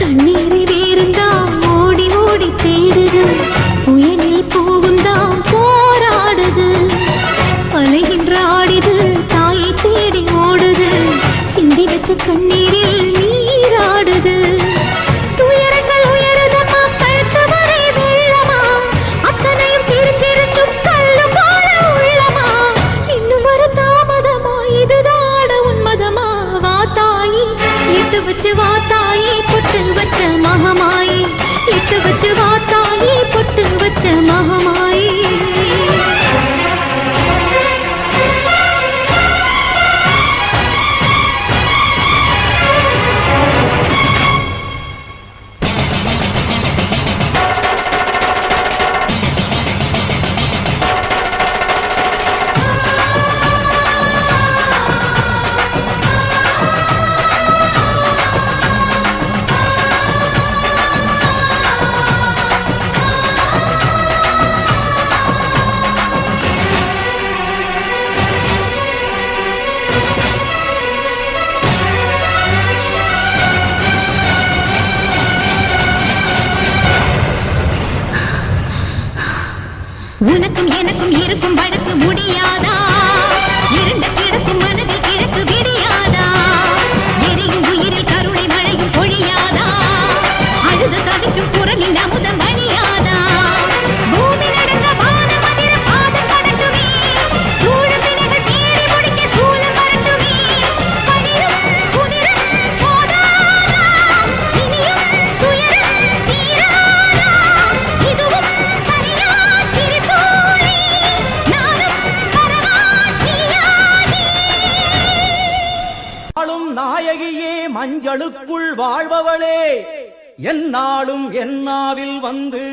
தண்ணீரை வேறுந்தான் ஓடி ஓடி தேடுது புயலில் பூவும் தான் போராடுது அலைகின்ற ஆடிது தாயை தேடி ஓடுது சிந்தி வச்ச கண்ணீரில் நீராடுது துயரங்கள் உயருதம்மா கழுத்து வரை வெள்ளமா அத்தனையும் தெரிஞ்சிருந்தும் கல்லு போல உள்ளமா இன்னும் ஒரு தாமதமா இதுதாட உன்மதமா வாத்தாயி எட்டு வச்சு வாத்தாயி பொட்டு வச்ச மகமாயி எட்டு வச்சு வாத்தாயி பொட்டு வச்ச மகமாயி உனக்கும் எனக்கும் இருக்கும் வழக்கு முடியாதா? இருண்ட கிடக்கும் மனதில் கிழக்கு விடியாதா? எரியும் உயிரில் கருணை மழையும் பொழியாதா? அழுது தவிக்கும் குரலில் அமுதம் வழியாதா? பூமி நடக்க வான மந்திர பாதம் கடட்டுமே, சூழும் வினைகள் தேடி முடிக்க சூலம் வரட்டுமே. பணியும் குதிரும் போதாதா, இனியும் துயரம் தீராதா? இதுவும் சரியா திரிசூலி, நானும் வரமாட்டியாகி. ஆளும் நாயகியே மஞ்சளுக்குள் வாழ்பவளே, என்னாலும் என்னாவில் வந்து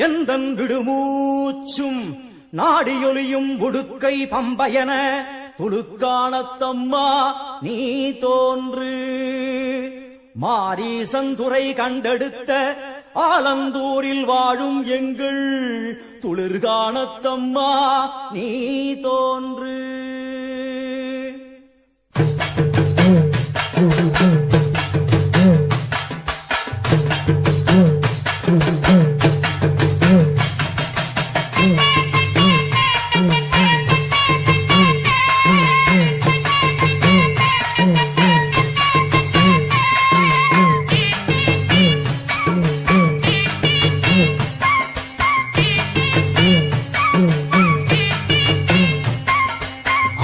எந்தன் விடுமூச்சும் நாடியொலியும் உடுக்கை பம்பயன துளுக்கானத்தம்மா நீ தோன்று. மாரீசந்துரை கண்டெடுத்த ஆலந்தூரில் வாழும் எங்கள் துளிர்கானத்தம்மா நீ தோன்று.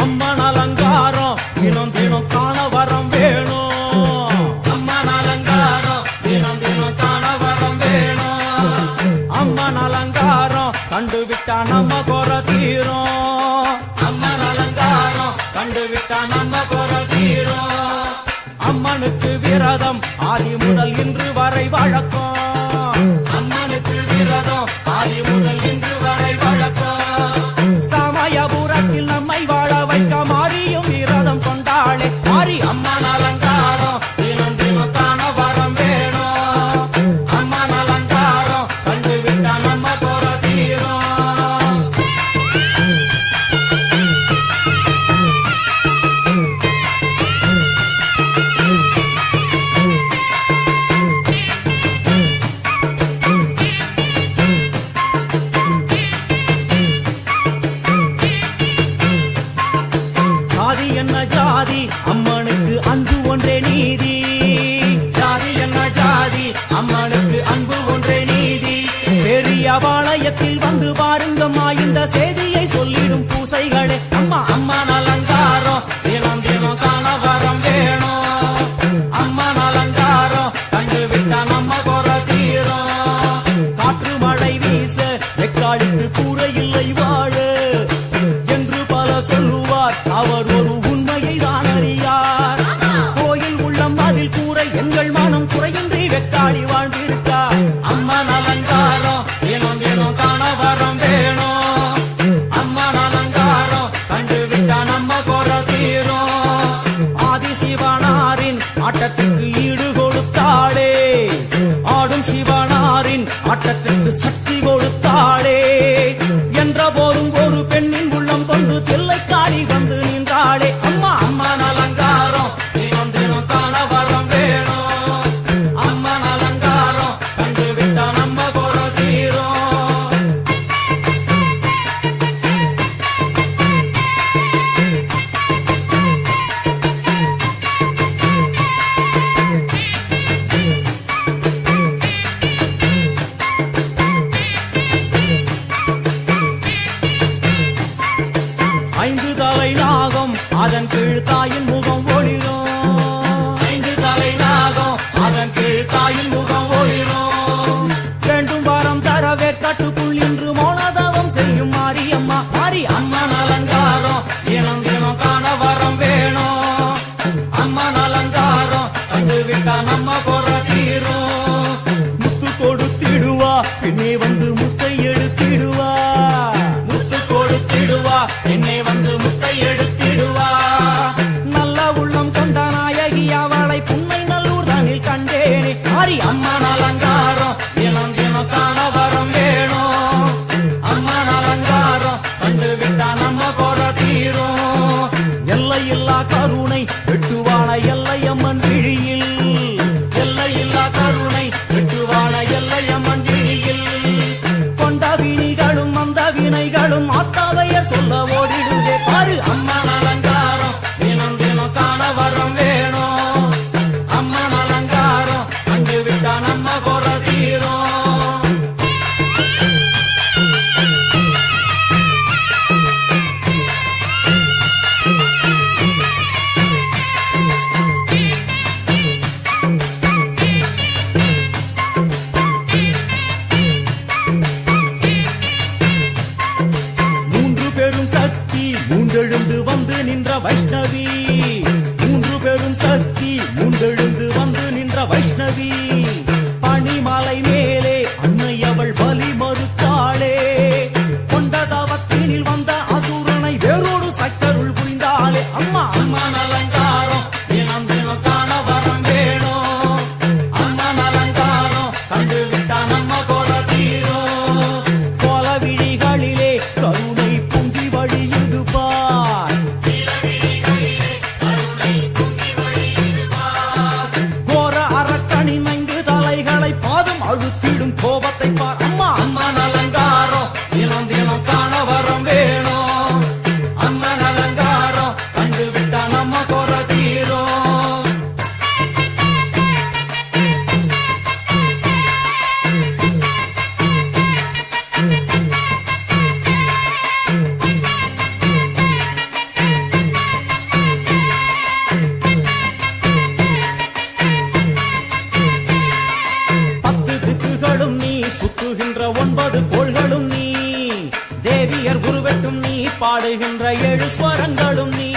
அம்மன் அலங்காரம் தினம் தினம் காண வரம் வேணும். அம்மன் அலங்காரம் தினம் தினம் காண வரம் வேணும். அம்மன் அலங்காரம் கண்டுவிட்டா நம்ம குற தீரும். அம்மன் அலங்காரம் கண்டுவிட்டா நம்ம குற தீரும். அம்மனுக்கு விரதம் ஆதி முதல் இன்று வரை வழக்கம். அம்மனுக்கு விரதம் ஆதி முதல் இன்று வரை வழக்கம். சமயபுரத்தில் நம்மை வாழ வைக்க மாறியும் விரதம் கொண்டாளே மாறி. அம்மன் அலங்காரம் தினம் தினம் காண வரம் வேணும். அம்மன் அலங்காரம் கண்டுவிட்டா நம்ம குற தீரும். ஜாதி என்ன ஜாதி, அம்மனுக்கு அன்பு ஒன்றே நீதி. ஜாதி என்ன ஜாதி, அம்மனுக்கு அன்பு ஒன்றே நீதி. பெரிய பாளையத்தில் வந்து பாருங்கம்மா இந்த செய்தியை சொல்லிடும் பூசைகளே. அம்மா அம்மன் அலங்காரம் தினம் தினம் காண வரம் வேணும். அம்மன் அலங்காரம் கண்டுவிட்டா நம்ம குற தீரும். காற்று மழை வீச வெக்காளுக்கு கூரை இல்லை வாழ என்று பல சொல்லுவார், அவர் ஒரு உண்மையை தான் அறியார். கோயில் உள்ளம் அதில் கூரை எங்கள் மனம் குறையின்றி வெக்காளி வாழ்ந்திருக்கார். அம்மன் அலங்காரம் தினம் தினம் காண வரம் வேணும். அம்மன் அலங்காரம் கண்டுவிட்டா நம்ம குற தீரும். ஆதி சிவனாரின் ஆட்டத்துக்கு ஈடு கொடுத்தாளே, ஆடும் சிவனாரின் ஆட்டத்துக்கு சக்தி கொடுத்தாளே. என்ற போதும் ஒரு பெண்ணின் உள்ளம் கொண்டு தில்லைக்காரி வந்து நின்றாளே. அம்மா அம்மன் அலங்காரம் தினம் தினம் காண வரம் வேணும். அம்மன் அலங்காரம் கண்டுவிட்டா நம்ம குற தீரும். ஐந்து தலை நாகம் அதன் கீழ் தாயின் முகம் ஒளிரும். ஐந்து தலை நாகம் அதன் கீழ் தாயின் முகம் ஒளிரும். வேண்டும் வரம் தரவே கட்டுக்குள் இன்று மௌனதவம் செய்யும் மாரியம்மா மாரி. அம்மன் அலங்காரம் தினம் தினம் காண வரம் வேணும். அம்மன் அலங்காரம் கண்டுவிட்டா நம்ம குற தீரும். முத்து கொடுத்திடுவா பின்னே வந்து முத்தை எடுத்திடுவா. முத்து கொடுத்திடுவா என்னை வந்து முத்தை எடுத்திடுவா. நல்ல உள்ளம் கொண்ட நாயகி அவளை புன்னை நல்லூர் தனில் கண்டேனே மாறி. அம்மன் அலங்காரம் தினம் தினம் காண வரம் வேணும். அம்மன் அலங்காரம் கண்டுவிட்டா நம்ம குற தீரும். எல்லையில்லா கருணை வெட்டுவான எல்லையம்மன் விழியில். எல்லையில்லா கருணை வெட்டுவான எல்லையம்மன் விழியில். கொண்ட மூண்டெழுந்து வந்து நின்ற வைஷ்ணவி, மூன்று பெரும் சக்தி மூண்டெழுந்து வந்து நின்ற வைஷ்ணவி. பனிமலை மேலே அன்னை அவள் பலி மறுத்தாளே, கொண்ட தவத்தினில் வந்த அசுரனை வேரோடு சக்கருள் புரிந்தாளே. அம்மா அம்மா அலங்காரம் தினம் தினம் காண வரம் வேணும். அம்மா அலங்காரம் கண்டு விட்டா நம்ம போல தீரும். கோலவிழிகளிலே கருணை பொங்கி வழியுது பார், கோர அரக்கனின் 5 தலைகளை பாதம் அழுத்திடும் கோபத்தை பார். அம்மா அம்மா அலங்காரம் தினம் தினம் காண வரம் வேணும். அம்மா அலங்காரம் கண்டு விட்டா நம்ம போல தீரும். பத்து திக்குகளும் நீ, சுத்துகின்ற 9 கோள்களும் நீ, தேவியர் உருவெட்டும் நீ, பாடுகின்ற 7 ஸ்வரங்களும் நீ.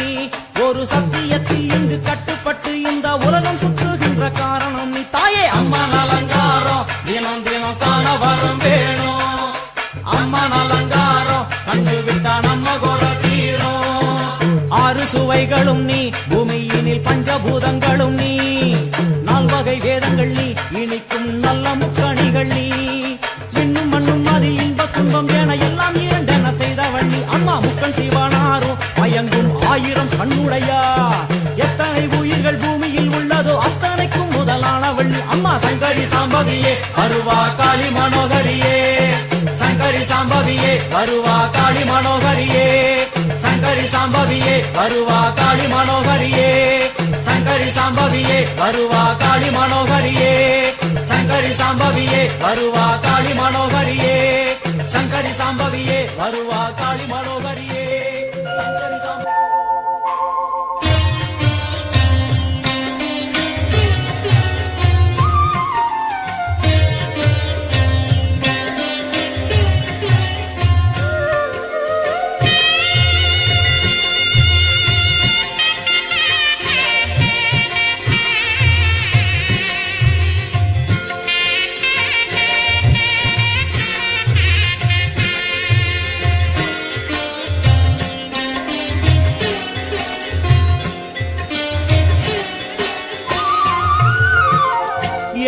ஒரு சத்தியத்தில் இங்கு கட்டுப்பட்டு இந்த உலகம் சுற்றுகின்ற காரணம் நீ தாயே. அம்மா அலங்காரம் தினம் தினம் காண வரம் வேணும். அம்மா அலங்காரம் கண்டு விட்டா நம்ம குறை தீரும். 6 சுவைகளும் நீ, பூமியினில் பஞ்சபூதங்களும் நீ, 4 வகை வேதங்கள் நீ, இனிக்கும் நல்ல முக்கணிகள் நீ. இன்னும் மண்ணும் அதில் இன்ப துன்பம் என எல்லாம் இரண்டென செய்தவள் நீ. அம்மா முக்கன் சிவனாரும் மயங்கும் 1000 கண்ணுடையா, எத்தனை உயிர்கள் பூமியில் உள்ளதோ அத்தனைக்கும் முதலானவள் நீ. அம்மா சங்கரி சாம்பவியே வருவா காளி மனோகரியே. சங்கரி சாம்பவியே வருவா காளி மனோகரியே. சங்கரி சாம்பவியே வருவா காளி மனோகரியே. சங்கரி சாம்பவியே வருவா காளி மனோகரியே. சங்கரி சாம்பவியே வருவா காளி மனோகரியே. சங்கரி சாம்பவியே வருவா காளி மனோகரியே. சங்கரி சாம்பவி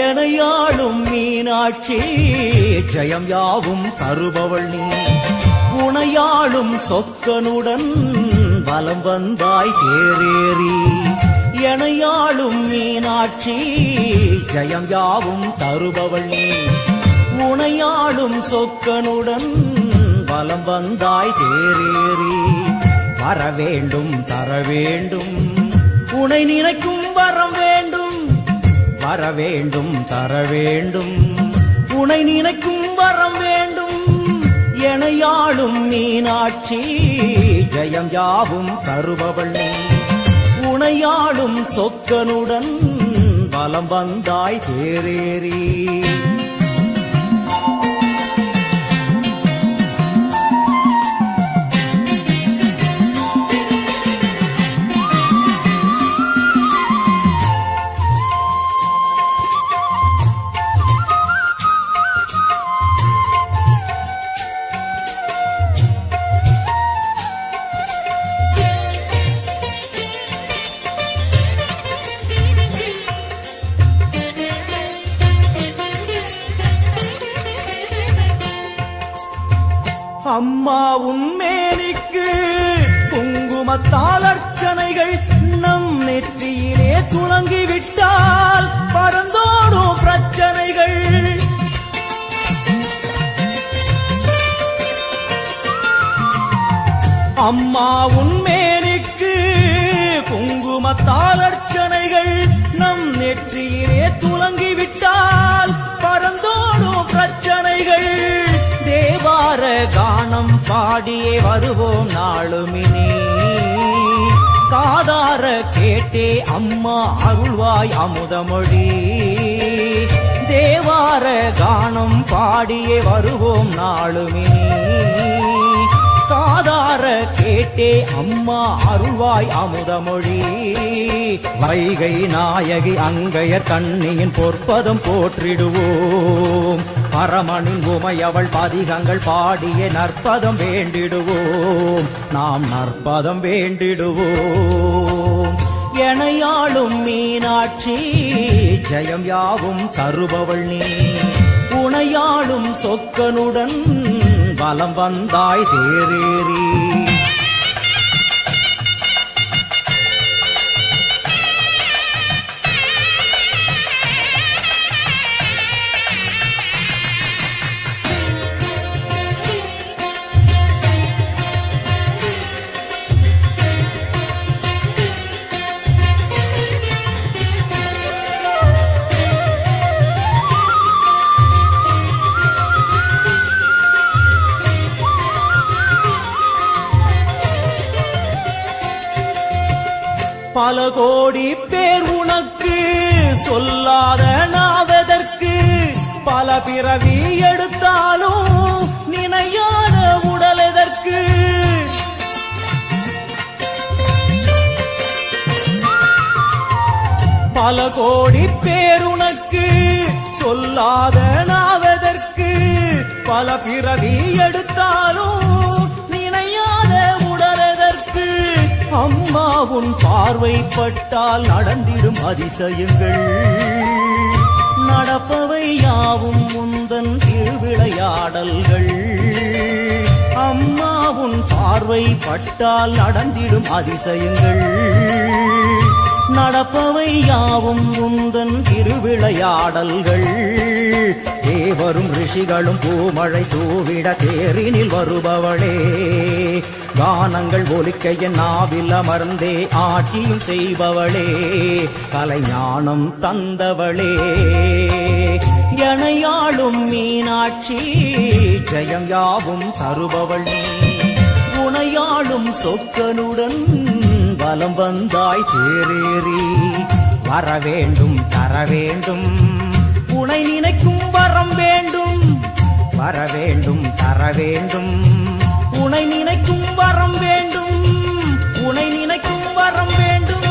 எனையாளும் மீனாட்சி, ஜெயம் யாவும் தருபவள் நீ. உனையாளும் சொக்கனுடன் வலம் வந்தாய் தேரேறி. எனையாளும் மீனாட்சி, ஜெயம் யாவும் தருபவள் நீ. உனையாளும் சொக்கனுடன் வலம் வந்தாய் தேரேறி. வர வேண்டும் தர வேண்டும், உனை நினைக்கும் வரம் வேண்டும். வர வேண்டும் தர வேண்டும், உனை நினைக்கும் வரம் வேண்டும். எனையாளும் மீனாட்சி, ஜெயம் யாவும் தருபவள் நீ. உனையாளும் சொக்கனுடன் வலம் வந்தாய் தேரேறி. அம்மா உன்மேனிக்கு குங்குமத்தால் அர்ச்சனைகள் நம் நெற்றியிலே துலங்கிவிட்டால் பறந்தோடும் பிரச்சனைகள். அம்மா உன்மேனிக்கு குங்குமத்தால் அர்ச்சனைகள் நம் நெற்றியிலே துலங்கிவிட்டால் பறந்தோடும் பிரச்சனைகள். தேவார கானம் பாடியே வருவோம் நாளுமினே, காதார கேட்டே அம்மா அருள்வாய் அமுதமொழி. தேவார கானம் பாடியே வருவோம் நாளுமினே, காதார கேட்டே அம்மா அருள்வாய் அமுதமொழி. வைகை நாயகி அங்கைய கண்ணியின் பொற்பதம் போற்றிடுவோம். பரமனின் உமையவள் பதிகங்கள் பாடிய நற்பதம் வேண்டிடுவோம். நாம் நற்பதம் வேண்டிடுவோம். எனையாளும் மீனாட்சி ஜெயம் யாவும் தருபவள் நீ. உனையாளும் சொக்கனுடன் வலம் வந்தாய் தேரேறி. பல கோடி பேர் உனக்கு சொல்லாத நாவதற்கு. பல பிறவி எடுத்தாலும் நினையாத உடல் எதற்கு. பல கோடி பேர் உனக்கு சொல்லாத நாவதற்கு. பல பிறவி எடுத்தாலும் நினையாத உடல் எதற்கு. அம்மா உன் பார்வைப்பட்டால் நடந்திடும் அதிசயங்கள். நடப்பவை யாவும் முந்தன் திருவிளையாடல்கள். அம்மா உன் பார்வைப்பட்டால் நடந்திடும் அதிசயங்கள். நடப்பவை யாவும் முந்தன் திருவிளையாடல்கள். தேவரும் ரிஷிகளும் பூமழை தூவிட தேரினில் வருபவளே. கானங்கள் ஒலிக்க என் நாவில் அமர்ந்தே ஆட்சியும் செய்பவளே. கலைஞானம் தந்தவளே. எனையாளும் மீனாட்சி ஜெயம் யாவும் தருபவள் நீ. உனையாளும் சொக்கனுடன் வலம் வந்தாய் தேரேறி. வரவேண்டும் தரவேண்டும் உனை நினைக்கும் வரம் வேண்டும். வரவேண்டும் தரவேண்டும் உனை நினைக்கும் வரம் வேண்டும். உனை நினைக்கும் வரம் வேண்டும்.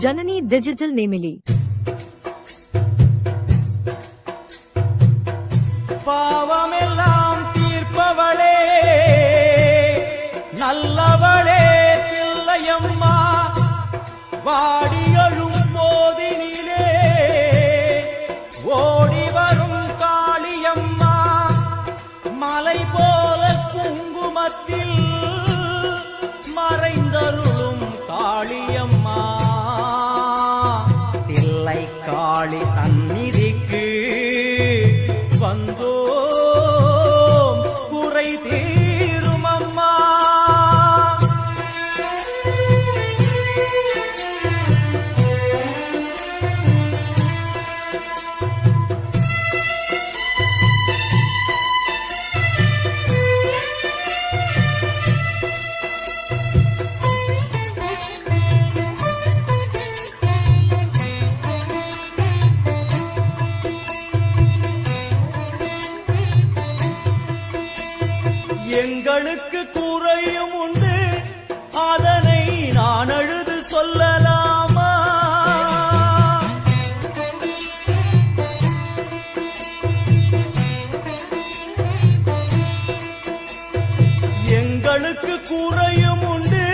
ஜனனி டிஜிட்டல் நேமிலி. பாவமெல்லாம் தீர்ப்பவளே நல்லவளே தில்லையம்மா. வாடியழும் போதினிலே ஓடி வரும் காளியம்மா. மலை போல குங்குமத்தில் மறைந்தருளும் காளியம்மா. தில்லை காளி சந்நிதிக்கு வந்தோம் குறை தீரும் அம்மா. எங்களுக்கு குறையும் உண்டு அதனை நான் அழுது சொல்லலாமா. எங்களுக்கு குறையும் உண்டு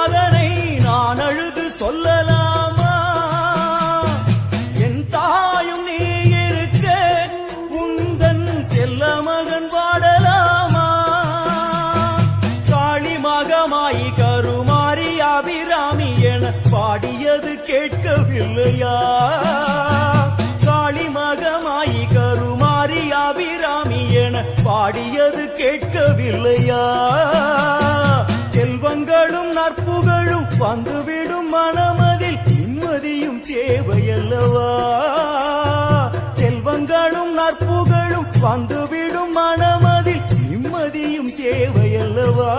அதனை நான் அழுது சொல்லலாமா. என் தாயும் நீ இருக்க உந்தன் செல்ல மகன் வாடலாமா. காளிமகமாயி கருமாரி அபிராமி என பாடியது கேட்கவில்லையா. காளிமகமாயி கருமாரி அபிராமி என பாடியது கேட்கவில்லையா. செல்வங்களும் நற்புகழும் வந்துவிடும் மனமதில் நிம்மதியும் தேவையல்லவா. செல்வங்களும் நற்புகழும் வந்துவிடும் மனமதில் நிம்மதியும் தேவையல்லவா.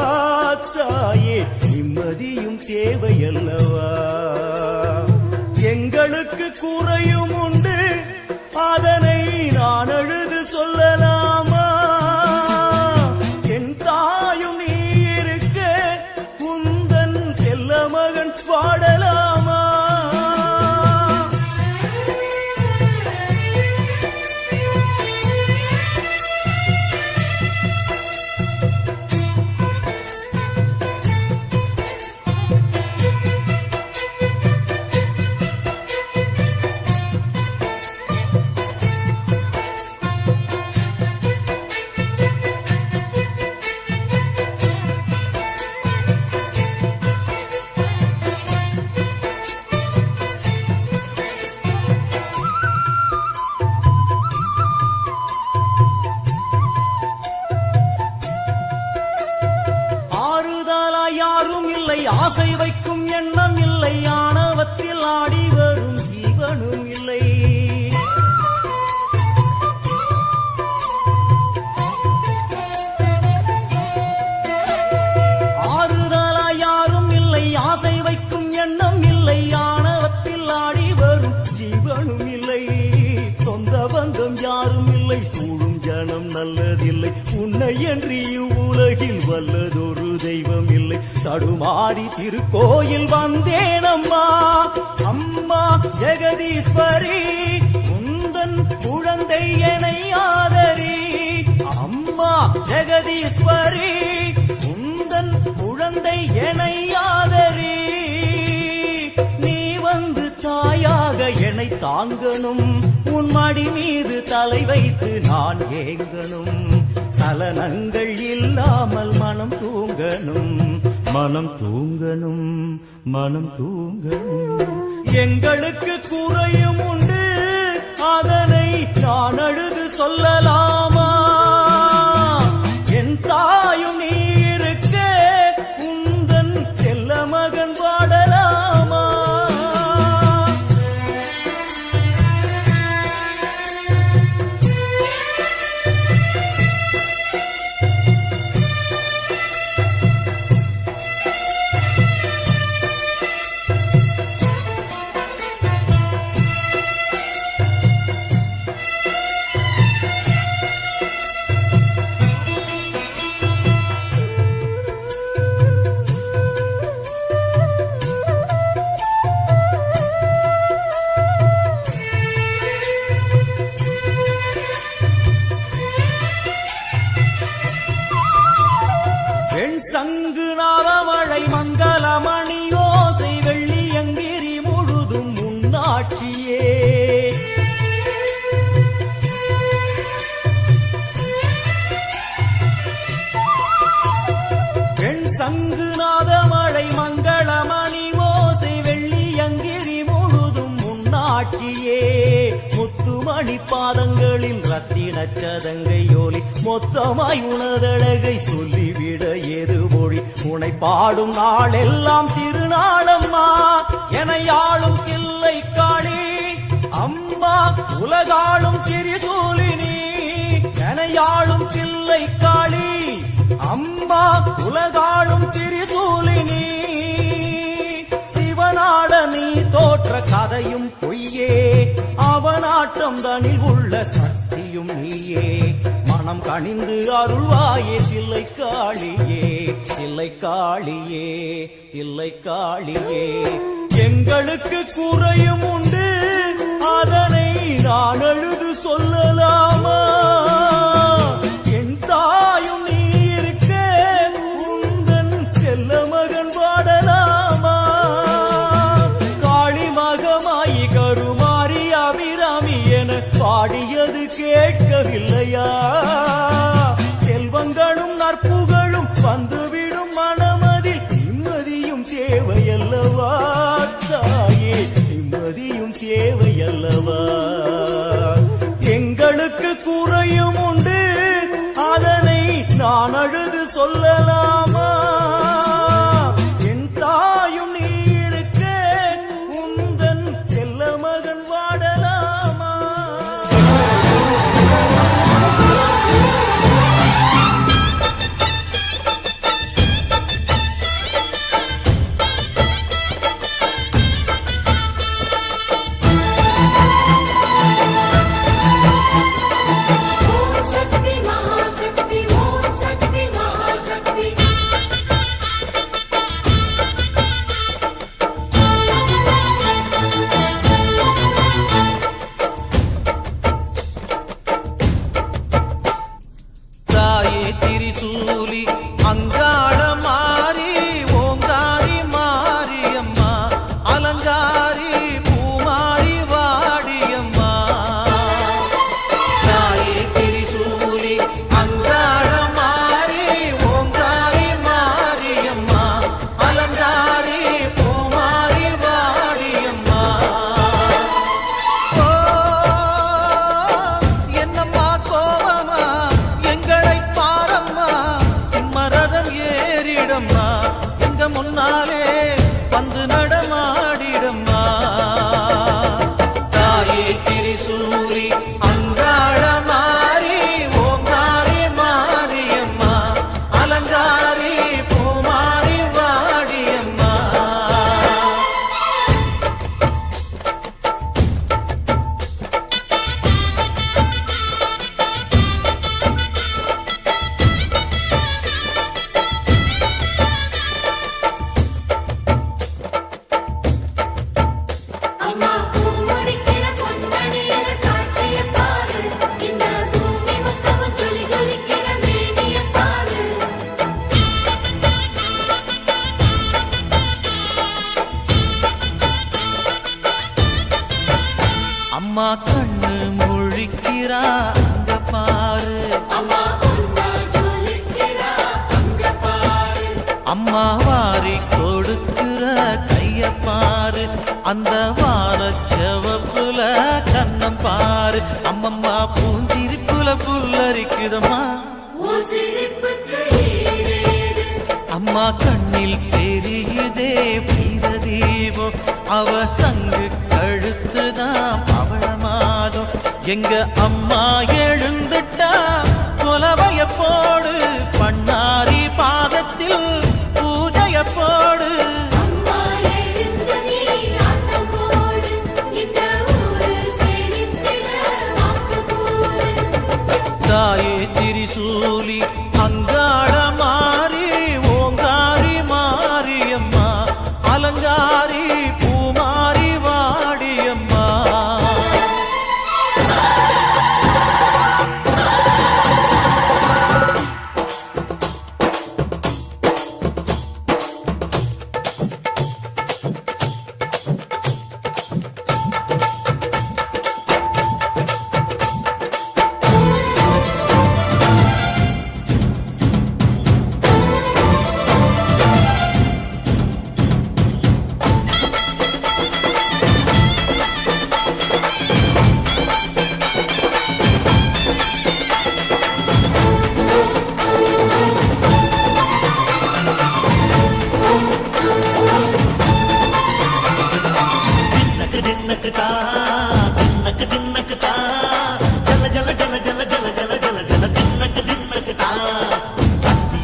தாயே நிம்மதியும் தேவையல்லவா. எங்களுக்கு குறையும் உண்டு அதனை நான் அழுது சொல்லலாமா. என் தாய் ஆசை வைக்கும் எண்ணம் இல்லை, ஆணவத்தில் ஆடி வரும் ஜீவனும் இல்லை. ஆறுதலா யாரும் இல்லை, ஆசை வைக்கும் எண்ணம் இல்லை, ஆணவத்தில் ஆடி வரும் ஜீவனும் இல்லை. சொந்த பந்தம் யாரும் இல்லை, சூழும் ஜனம் நல்லதில்லை, உன்னை என்று இவ்வுலகில் வல்லதொரு தெய்வம் இல்லை. தடுமாறி திருக்கோயில் வந்தேன் அம்மா, அம்மா ஜெகதீஸ்வரி, உந்தன் குழந்தை என்னை ஆதரி. அம்மா ஜெகதீஸ்வரி, உந்தன் குழந்தை என்னை ஆதரி. நீ வந்து தாயாக என்னை தாங்கணும், உன் மடி மீது தலை வைத்து நான் ஏங்கணும். சலனங்கள் இல்லாமல் மனம் தூங்கணும், மனம் தூங்கணும், மனம் தூங்கணும். எங்களுக்கு குறையும் உண்டு, அதனை நான் அழுது சொல்லலாமா? என் தாயும் நீ இருக்க, உந்தன் செல்ல மகன் பாடலாமா? சங்கு நாதமழை மங்களமணி ஓசை வெள்ளியங்கிரி முழுதும் முன்னாட்சியே. பெண் சங்கு நாதமழை மங்களமணி ஓசை வெள்ளியங்கிரி முழுதும் முன்னாட்சியே. முத்துமணி பாதங்களில் ரத்தின சதங்கையோலி, மொத்தமாய் உனதழகை சொல்லிவிட ஏது மொழி? உனை பாடும் நாளெல்லாம் திருநாளம்மா, எனையாளும் தில்லை காளி. அம்மா உலகாளும் திரிசூலினி, எனையாளும் தில்லை காளி. அம்மா உலகாளும் திரிசூலினி. சிவனாட நீ தோற்ற கதையும் பொய்யே, அவனாட்டம் தனில் உள்ள சக்தியும் நீயே. மனம் கனிந்து அருள்வாயே தில்லை காளியே, தில்லை காளியே, தில்லை காளியே. எங்களுக்கு குறையும் உண்டு, அதனை நான் அழுது சொல்லலாமா? என் தாயும் நீ இருக்க, உந்தன் செல்ல மகன் பாடலாமா? காளி மகமாயி கருமாரி அபிராமி என பாடியது கேட்கவில்லையா? செல்வங்களும் நற்புகழும் வந்துவிடும் மனமதில் நிம்மதியும் தேவையல்லவா? தாயே நிம்மதியும் தேவையல்லவா? எங்களுக்கு குறையும் உண்டு, அதனை நான் அழுது சொல்லலாமா? என் தாயும் நீ இருக்க, உந்தன் செல்ல மகன் வாடலாமா? ஓம் சக்தி மகாசக்தி, ஓம் சக்தி மகாசக்தி. அங்க பாரு. அம்மா வாரி கொடுக்கிற கைய பாரு, அந்த வானச்சவப்புல கண்ணம் பாரு. அம்மம்மா பூஞ்சிரிப்புல புல்லரிக்குதம்மா, அம்மா கண்ணில் தெரியுதே வீரதீபம். அவ சங்கு கழுத்துதான் பவளமாதம். எங்க அம்மா எழுந்துட்டா கொலவைய போடு, பண்ணாரி பாதத்தில் பூஜைய போடு. தாயே திரிசூலி அங்காள மாறி, ஓங்காரி மாரியம்மா, அலங்காரி பூமாரி வாடியம்மா.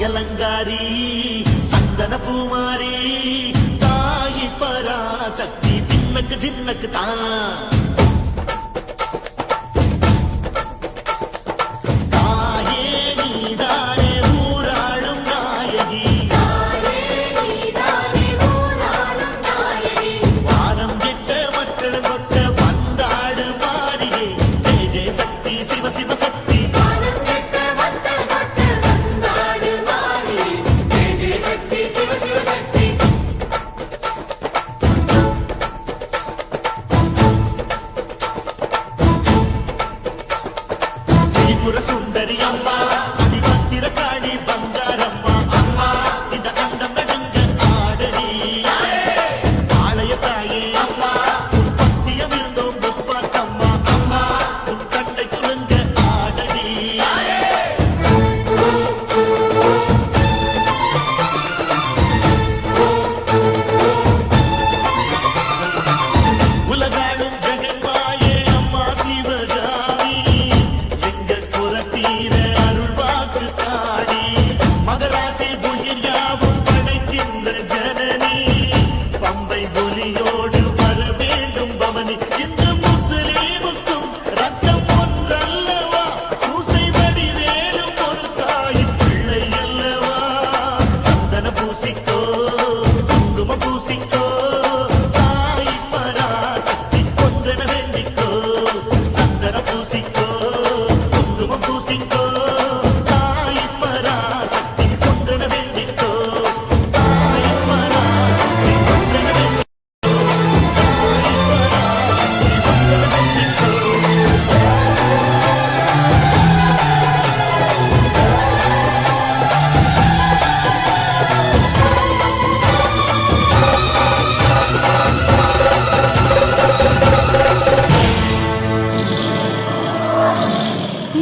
அலங்காரி சந்தன பூமாரி தாயி பராசக்தி தின்னக்கு தின்னக்கு தான். தாயே நீதானே ஊராளும் நாயகி, வாரம் கெட்ட மக்கள் கொட்ட வந்தாடு மாறியே. ஜெய ஜெய சக்தி சிவ சிவ சக்தி, சுந்தரி அம்மா, அதிபத்திர காளி பங்காரம்மா, அம்மா இந்த அண்டம் நடுங்க ஆடடி. ஆலய தாயே அம்மா, உன் பத்தியம் இருந்தோம் முப்பாத்தம்மா, அம்மா உன் கட்டை குலுங்க ஆடடி. உலகாடும் ஜெகன்மாயே அம்மா சிவகாமி, எங்க குரத்தீர அருள் வாக்கு தாடி. மகராசி புயல் யாவும் படைக்கின்ற ஜனனி, பம்பை புலியோடு வர வேண்டும் பவனி. இந்த முஸ்லீமுக்கும் ரத்தம் ஒன்றல்லவா, சூசை வடிவேலும் ஒரு தாயின் பிள்ளை அல்லவா. சந்தன பூசிக்கோ குங்கும பூசிக்கோ, தாய் பராசக்தி கொன்றன வேண்டிக்கோ. சந்தன பூசிக்கோ குங்கும பூசிக்கோ, தாய் பராசக்தி கொன்றன வேண்டிக்கோ. தாய் பராசக்தி கொன்றன வேண்டிக்கோ.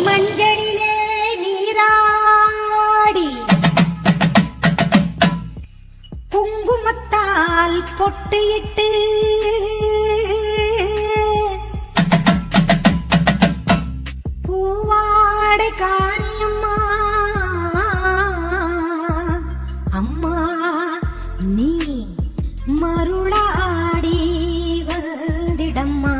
மஞ்சளிலே நீராடி குங்குமத்தால் பொட்டியிட்டு பூவாடை காரியம்மா, அம்மா நீ மருளாடி வந்திடம்மா.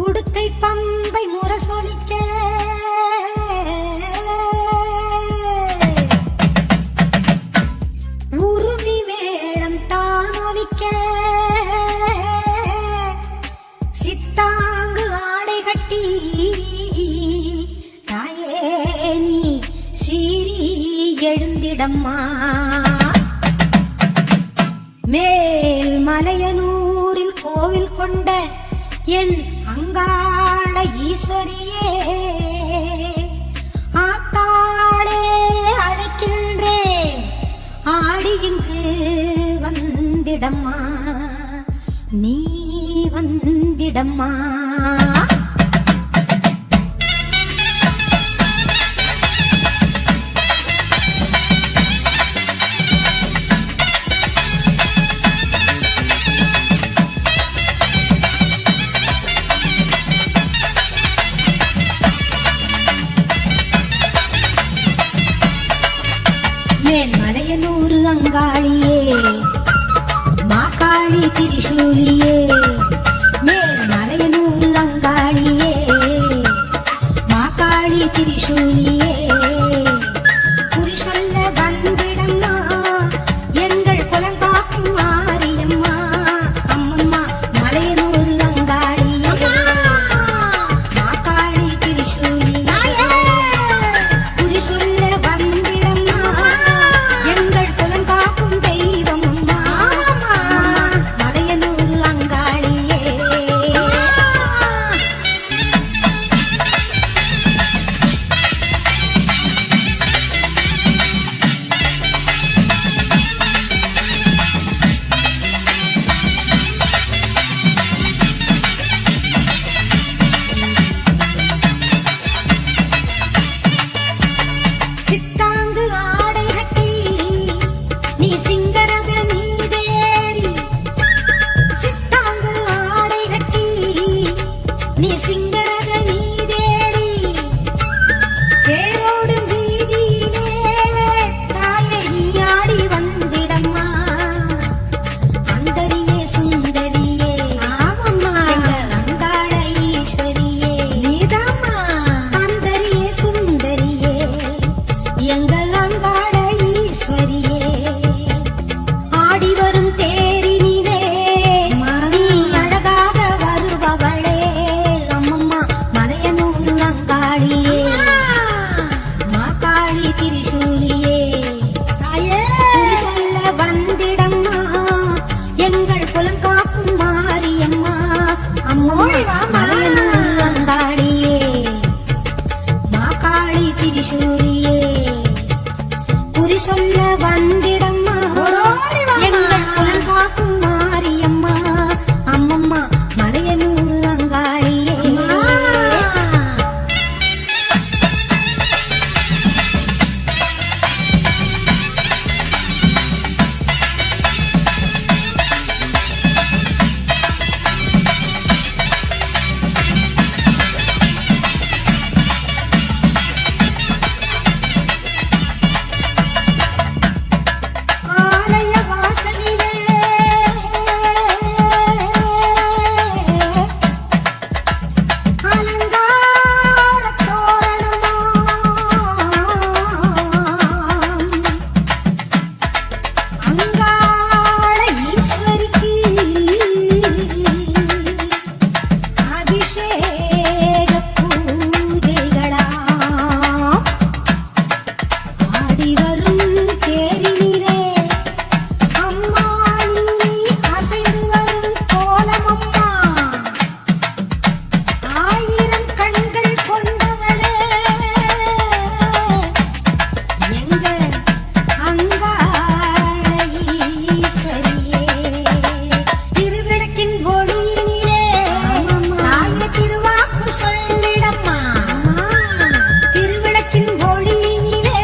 உடுக்கை பம்பை முரசொலிக்க, உருமி மேளம் தான் ஒலிக்க, சித்தாங்கு ஆடை கட்டி தாயே நீ சீறி எழுந்திடம்மா. மேல் மலையனூரில் கோவில் கொண்ட என் அங்காள ஈஸ்வரியே ஆத்தாளே அழைக்கின்றேன் ஆடி இங்கு வந்திடம்மா நீ வந்திடம்மா மேல்மலையனூர் அங்காளியே மாகாளி திரிசூலியே மேல்மலையனூர் அங்காளியே மாகாளி திரிசூலியே குறி சொல்ல வந்திடம்மா எங்கள் குலங்காக்கும் மாரியம்மா அம்மம்மா மலையனூர் அங்காளியே மாகாளி திரிசூலியே குறி சொல்ல வந்திடம்மா எங்கள் குலங்காக்கும் தெய்வம் அம்மா மலையனூர் அங்காளியே சித்தாங்கு ஆடை கட்டி நீ சிங்கரத நீதேறி சித்தாங்கு ஆடை கட்டி நீ சிங்கரத நீதேறி தேரோடும் வீதியிலே தாயை நீ ஆடி வந்திடம்மா அந்தரியே சுந்தரியே ஆமம்மா எங்கள் அங்காள ஈஸ்வரியே நீதாம்மா அந்தரியே சுந்தரியே எங்கள் அங்காள ஈஸ்வரியே ஆடி வரும் தேரினிலே நீ அழகாக வருபவளே அம்மம்மா மலையனூர் அங்காளியே மாகாளி திரிசூலியே குறி சொல்ல வந்திடம்மா எங்கள் குலம் காக்கும் மாரியம்மா அம்மம்மா மலையனூர் அங்காளியே மாகாளி திரிசூலியே குறி சொல்ல வந்திடம்மா எங்கள் குலம் காக்கும் மாரியம்மா அம்மம்மா மலையனூர் அங்காளியே ஆலய வாசலிலே அலங்கார தோரணமாம் அங்காள ஈஸ்வரிக்கு அபிஷேக பூஜைகளாம் ஆடி வரும் தேரினிலே அம்மா நீ அசைந்து வரும் கோலமம்மா ஆயிரம் கண்கள் கொண்டவளே எங்க அங்காள ஈஸ்வரியே திருவிளக்கின் ஒளியினிலே தாய திருவாக்கு சொல்லிடம்மா திருவிளக்கின் ஒளியினிலே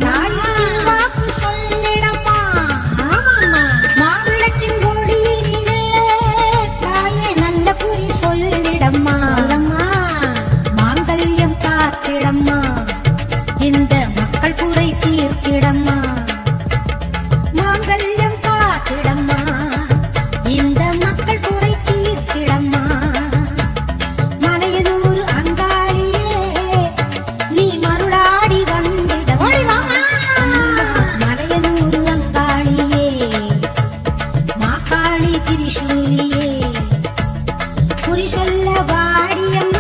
தாய திருவாக்கு சொல்லிடம்மா மாவிளக்கின் ஒளியினிலே தாயே நல்ல குறி சொல்லிடம்மா மாங்கல்யம் காத்திடம்மா இந்த மக்கள் குறை தீர்த்திடம்மா மாங்கல்யம் காத்திடம்மா இந்த மக்கள் குறை தீர்த்திடம்மா மலையனூர் அங்காளியே நீ மருளாடி வந்திடம்மா மலையனூர் அங்காளியே மாகாளி திரிசூலியே குறி சொல்ல வாடியம்மா